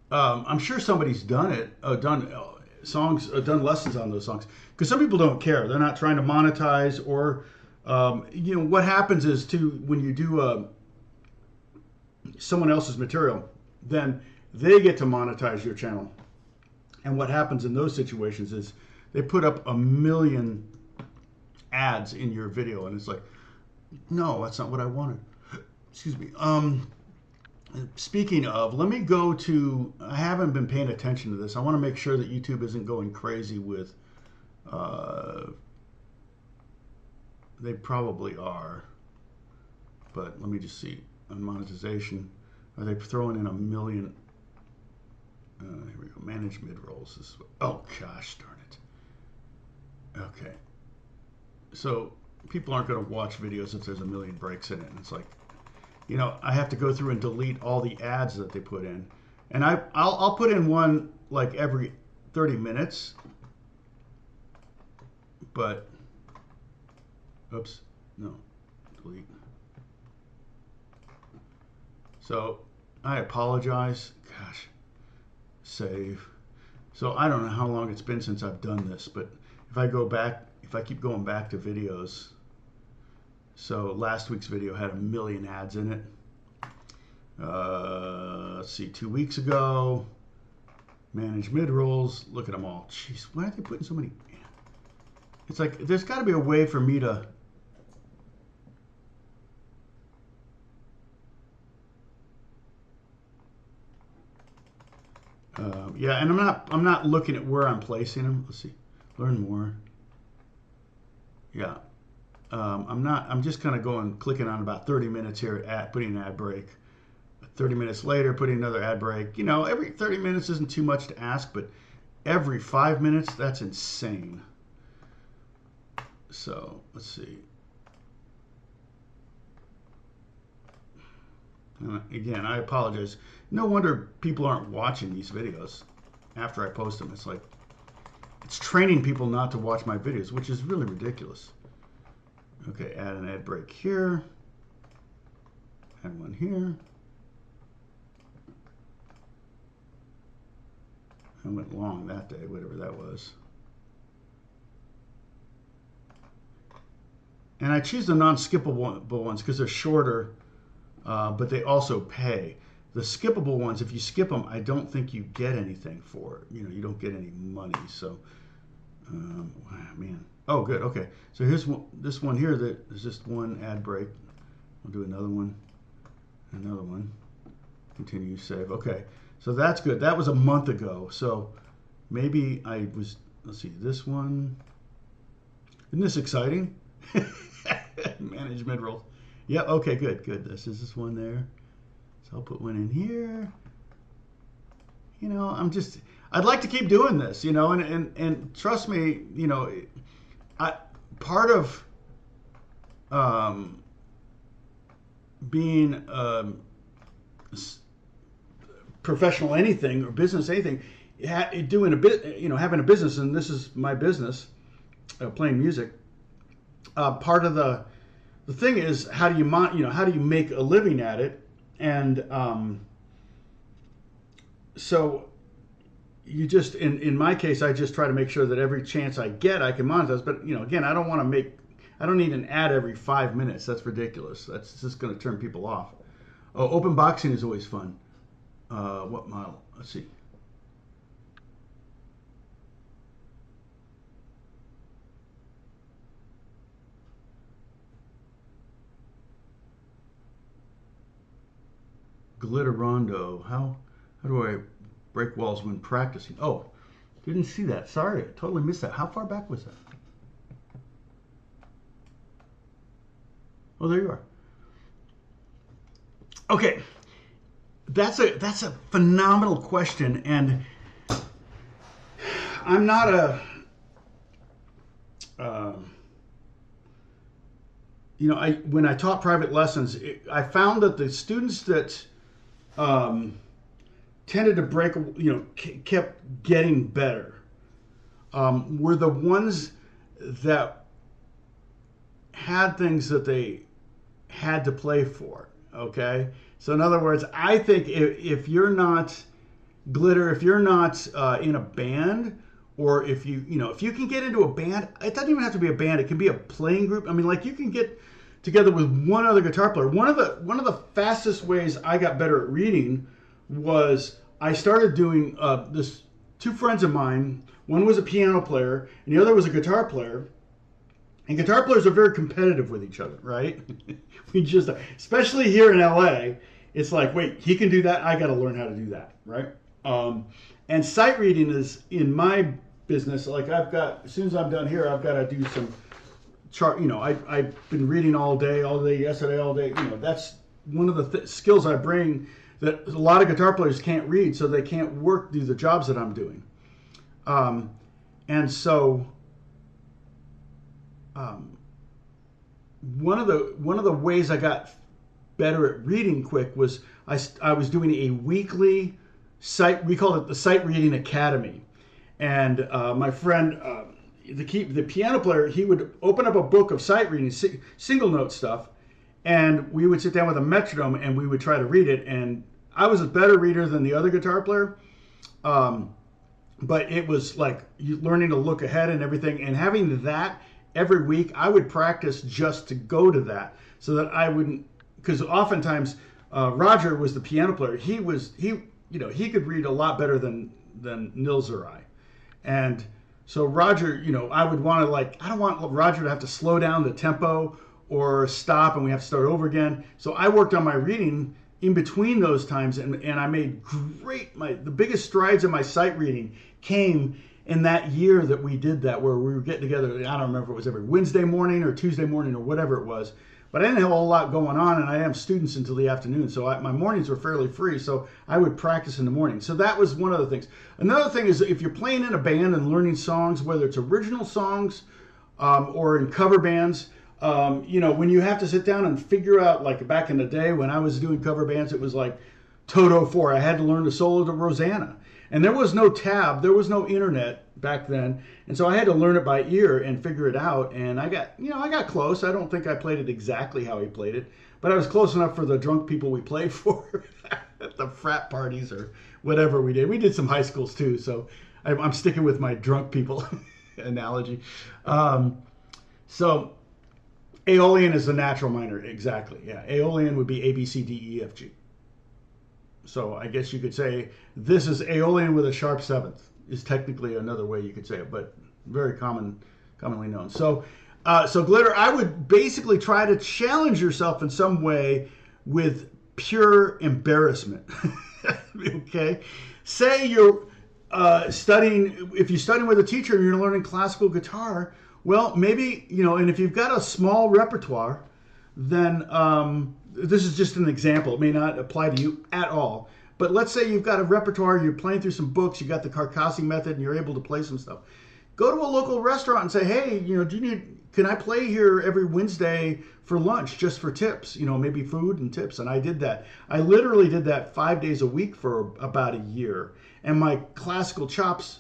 done it, done songs, done lessons on those songs. Because some people don't care; they're not trying to monetize, or what happens is too when you do someone else's material, then they get to monetize your channel. And what happens in those situations is they put up 1 million ads in your video, and it's like, no, that's not what I wanted. Excuse me. Speaking of, let me go to, I haven't been paying attention to this. I want to make sure that YouTube isn't going crazy with, they probably are, but let me just see. On monetization, are they throwing in 1 million? Here we go. Manage mid-rolls. Oh gosh, darn it. Okay. So people aren't going to watch videos if there's 1 million breaks in it. And it's like, I have to go through and delete all the ads that they put in, and I'll put in one like every 30 minutes. But, oops, no, delete. So I apologize. Gosh, save. So I don't know how long it's been since I've done this, but if I keep going back to videos, so last week's video had 1 million ads in it. Let's see, 2 weeks ago, manage mid-rolls. Look at them all. Jeez, why are they putting so many? It's like, there's got to be a way for me to Yeah, and I'm not looking at where I'm placing them. Let's see, learn more. Yeah, I'm just kind of clicking on about 30 minutes here at putting an ad break. 30 minutes later, putting another ad break. You know, every 30 minutes isn't too much to ask, but every 5 minutes, that's insane. So let's see. Again, I apologize. No wonder people aren't watching these videos after I post them. It's like, it's training people not to watch my videos, which is really ridiculous. Okay, add an ad break here. Add one here. I went long that day, whatever that was. And I choose the non-skippable ones because they're shorter, but they also pay. The skippable ones, if you skip them, I don't think you get anything for it. You know, you don't get any money. So, man. Oh, good. Okay. So here's this one here. There's just one ad break. I'll do another one. Another one. Continue, save. Okay. So that's good. That was a month ago. So maybe let's see, this one. Isn't this exciting? Management roles. Yeah, okay, good. This is this one there. So I'll put one in here. You know, I'd like to keep doing this, you know, and trust me, you know, part of being professional anything or business anything, doing a bit, you know, having a business, and this is my business, playing music. Part of the thing is how do you make a living at it, and so you just in my case I just try to make sure that every chance I get I can monetize. But you know, again, I don't need an ad every 5 minutes. That's ridiculous. That's just going to turn people off. Oh, open boxing is always fun. What model? Let's see. Glitter Rondo. How do I break walls when practicing? Oh, didn't see that. Sorry, I totally missed that. How far back was that? Oh, there you are. Okay, that's a phenomenal question, and I'm not a you know, when I taught private lessons, I found that the students that tended to break, you know, kept getting better, were the ones that had things that they had to play for. Okay, so in other words, I think if you're not glitter, if you're not in a band, or if you can get into a band, it doesn't even have to be a band. It can be a playing group. I mean, like, you can get together with one other guitar player. One of the fastest ways I got better at reading was I started doing this. Two friends of mine, one was a piano player and the other was a guitar player. And guitar players are very competitive with each other, right? We just, especially here in LA, it's like, wait, he can do that, I got to learn how to do that, right? And sight reading is in my business. Like, as soon as I'm done here, I've got to do some chart. You know, I've been reading all day, yesterday, all day. You know, that's one of the skills I bring that a lot of guitar players can't read, so they can't do the jobs that I'm doing. And so one of the ways I got better at reading quick was I was doing a weekly we called it the Sight Reading Academy, and my friend, the piano player, he would open up a book of sight reading, single note stuff, and we would sit down with a metronome and we would try to read it. And I was a better reader than the other guitar player, but it was like learning to look ahead and everything, and having that every week. I would practice just to go to that, so that I wouldn't, because oftentimes Roger was the piano player. He could read a lot better than Nils or I, and so Roger, I would want to, I don't want Roger to have to slow down the tempo or stop and we have to start over again. So I worked on my reading in between those times, and I made the biggest strides in my sight reading came in that year that we did that, where we were getting together. I don't remember if it was every Wednesday morning or Tuesday morning or whatever it was, but I didn't have a whole lot going on, and I didn't have students until the afternoon, so my mornings were fairly free, so I would practice in the morning. So that was one of the things. Another thing is, if you're playing in a band and learning songs, whether it's original songs or in cover bands, when you have to sit down and figure out, like back in the day when I was doing cover bands, it was like Toto 4. I had to learn the solo to Rosanna. And there was no tab, there was no internet back then. And so I had to learn it by ear and figure it out. And I got close. I don't think I played it exactly how he played it, but I was close enough for the drunk people we played for at the frat parties or whatever we did. We did some high schools too. So I'm sticking with my drunk people analogy. So Aeolian is the natural minor, exactly. Yeah, Aeolian would be A, B, C, D, E, F, G. So I guess you could say this is Aeolian with a sharp seventh, is technically another way you could say it, but very commonly known. So glitter, I would basically try to challenge yourself in some way with pure embarrassment. Okay, say you're studying. If you're studying with a teacher and you're learning classical guitar, well, maybe, and if you've got a small repertoire, then this is just an example. It may not apply to you at all. But let's say you've got a repertoire, you're playing through some books, you got the Carcassi method, and you're able to play some stuff. Go to a local restaurant and say, hey, can I play here every Wednesday for lunch just for tips? Maybe food and tips. And I did that. I literally did that 5 days a week for about a year. And my classical chops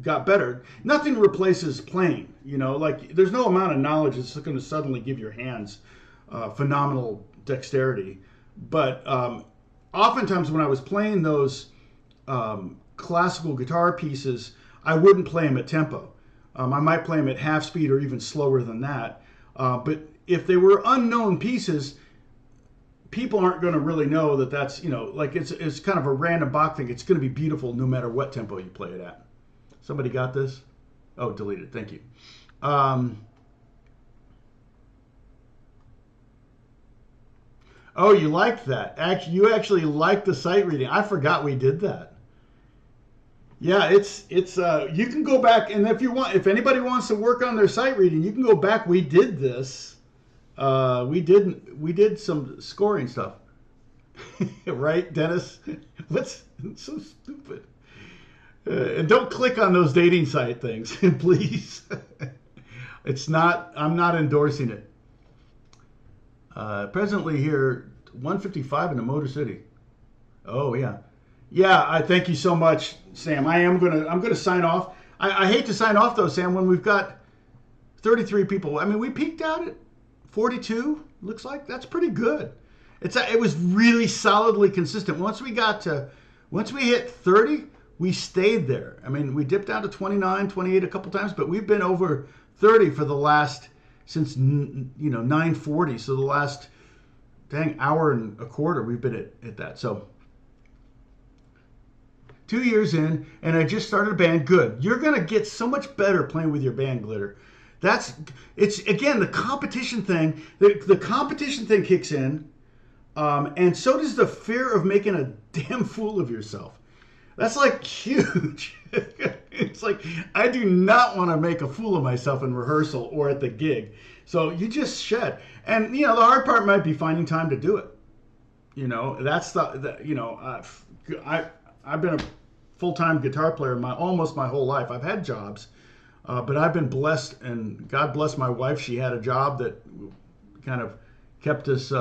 got better. Nothing replaces playing, like there's no amount of knowledge that's going to suddenly give your hands phenomenal dexterity. But oftentimes when I was playing those classical guitar pieces, I wouldn't play them at tempo. I might play them at half speed or even slower than that. But if they were unknown pieces, people aren't going to really know that that's, like it's kind of a random Bach thing. It's going to be beautiful no matter what tempo you play it at. Somebody got this? Oh, deleted. Thank you. Oh, you liked that. You actually liked the sight reading. I forgot we did that. Yeah, it's you can go back, and if anybody wants to work on their sight reading, you can go back. We did this. We did some scoring stuff. Right, Dennis? What's so stupid? And don't click on those dating site things, please. I'm not endorsing it. Presently here, 155 in the Motor City. Oh yeah. Yeah, I thank you so much, Sam. I'm gonna sign off. I hate to sign off though, Sam, when we've got 33 people. I mean, we peaked out at 42, looks like. That's pretty good. It was really solidly consistent. Once we hit 30, we stayed there. I mean, we dipped down to 29, 28 a couple times, but we've been over 30 for the last, since 9:40. So the last hour and a quarter we've been at that. So 2 years in, and I just started a band. Good. You're gonna get so much better playing with your band, Glitter. It's again the competition thing. The competition thing kicks in, and so does the fear of making a damn fool of yourself. That's like huge. It's like, I do not want to make a fool of myself in rehearsal or at the gig. So you just shed. And, the hard part might be finding time to do it. That's I've been a full-time guitar player almost my whole life. I've had jobs, but I've been blessed, and God bless my wife. She had a job that kind of kept us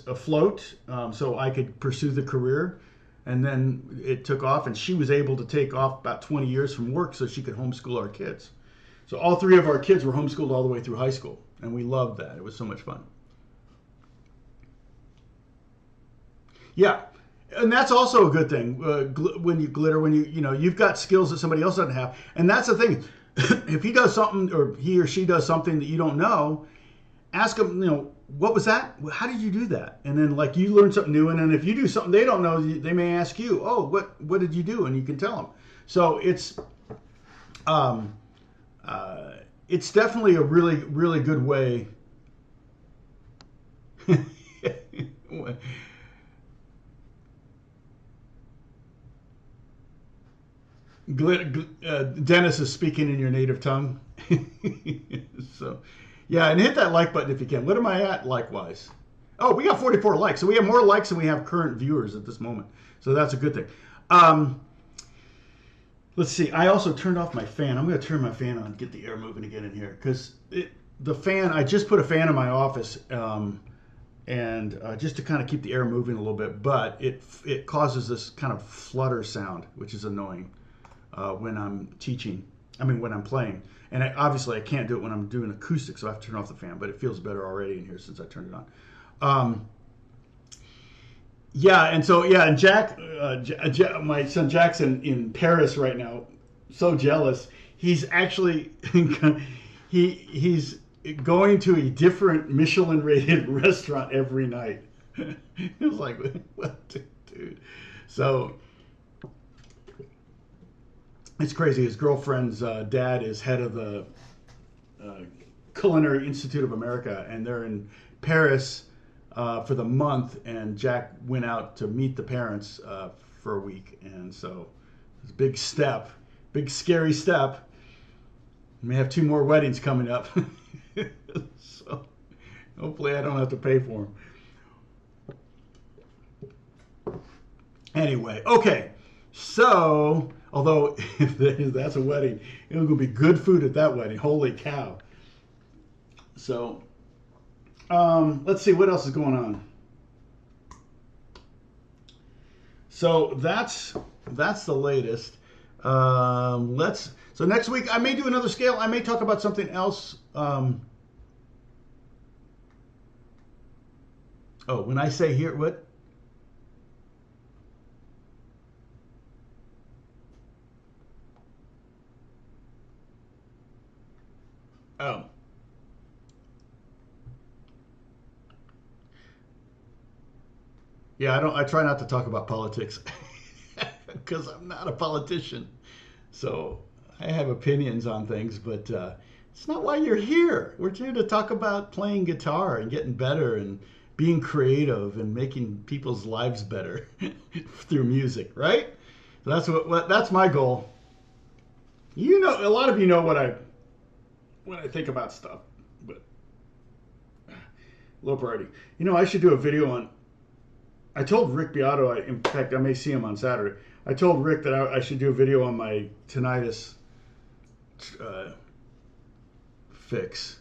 afloat, so I could pursue the career. And then it took off, and she was able to take off about 20 years from work so she could homeschool our kids. So all three of our kids were homeschooled all the way through high school, and we loved that. It was so much fun. Yeah, and that's also a good thing when you've got skills that somebody else doesn't have. And that's the thing. If he does something, or he or she does something that you don't know, ask them, what was that? How did you do that? And then you learn something new. And then if you do something they don't know, they may ask you, oh, what did you do? And you can tell them. So it's definitely a really, really good way Dennis is speaking in your native tongue. So, yeah, and hit that like button if you can. What am I at likewise? Oh, we got 44 likes. So we have more likes than we have current viewers at this moment. So that's a good thing. Let's see. I also turned off my fan. I'm going to turn my fan on, get the air moving again in here. Because the fan, I just put a fan in my office and just to kind of keep the air moving a little bit. But it causes this kind of flutter sound, which is annoying when I'm teaching. I mean, when I'm playing. And obviously I can't do it when I'm doing acoustic, so I have to turn off the fan. But it feels better already in here since I turned it on. Yeah, and so and Jack, my son Jackson in Paris right now, so jealous. He's actually he's going to a different Michelin-rated restaurant every night. It was like, what, dude? So it's crazy. His girlfriend's dad is head of the Culinary Institute of America, and they're in Paris for the month, and Jack went out to meet the parents for a week, and so it's a big step, big scary step. We may have 2 more weddings coming up, so hopefully I don't have to pay for them. Anyway, okay, so although if that's a wedding, it'll be good food at that wedding. Holy cow! So. Let's see what else is going on. So that's the latest. So next week I may do another scale. I may talk about something else. Oh, when I say here, what? Oh. Yeah, I try not to talk about politics because I'm not a politician. So I have opinions on things, but it's not why you're here. We're here to talk about playing guitar and getting better and being creative and making people's lives better through music, right? So that's my goal. You know, a lot of you know what I think about stuff, but low priority. You know, I should do a video on. I told Rick Beato, in fact, I may see him on Saturday. I told Rick that I should do a video on my tinnitus fix.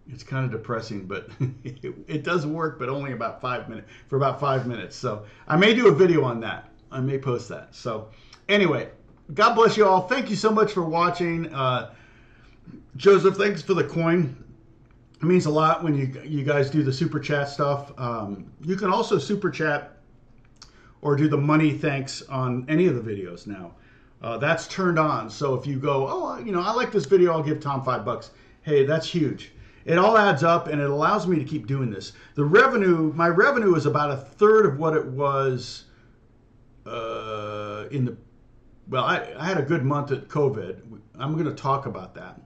It's kind of depressing, but it does work, but only about 5 minutes, for about 5 minutes. So I may do a video on that. I may post that. So anyway, God bless you all. Thank you so much for watching. Joseph, thanks for the coin. It means a lot when you guys do the super chat stuff. You can also super chat or do the money thanks on any of the videos now. That's turned on. So if you go, oh, you know, I like this video, I'll give Tom $5. Hey, that's huge. It all adds up, and it allows me to keep doing this. The revenue, my revenue is about 1/3 of what it was in the. Well, I had a good month at COVID. I'm going to talk about that.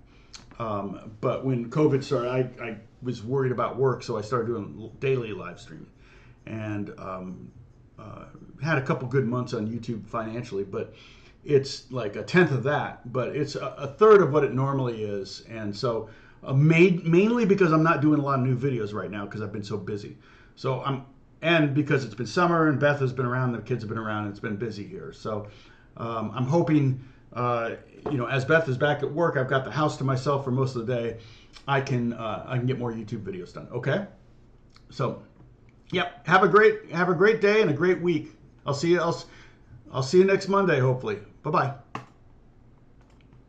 But when COVID started, I was worried about work, so I started doing daily live streaming, and had a couple good months on YouTube financially. But it's like 1/10 of that, but it's 1/3 of what it normally is, and so mainly because I'm not doing a lot of new videos right now because I've been so busy. So and because it's been summer and Beth has been around, the kids have been around, and it's been busy here. So I'm hoping. You know, as Beth is back at work, I've got the house to myself for most of the day. I can get more YouTube videos done. Okay, so yep. Have a great day and a great week. I'll see you next Monday, hopefully. Bye bye.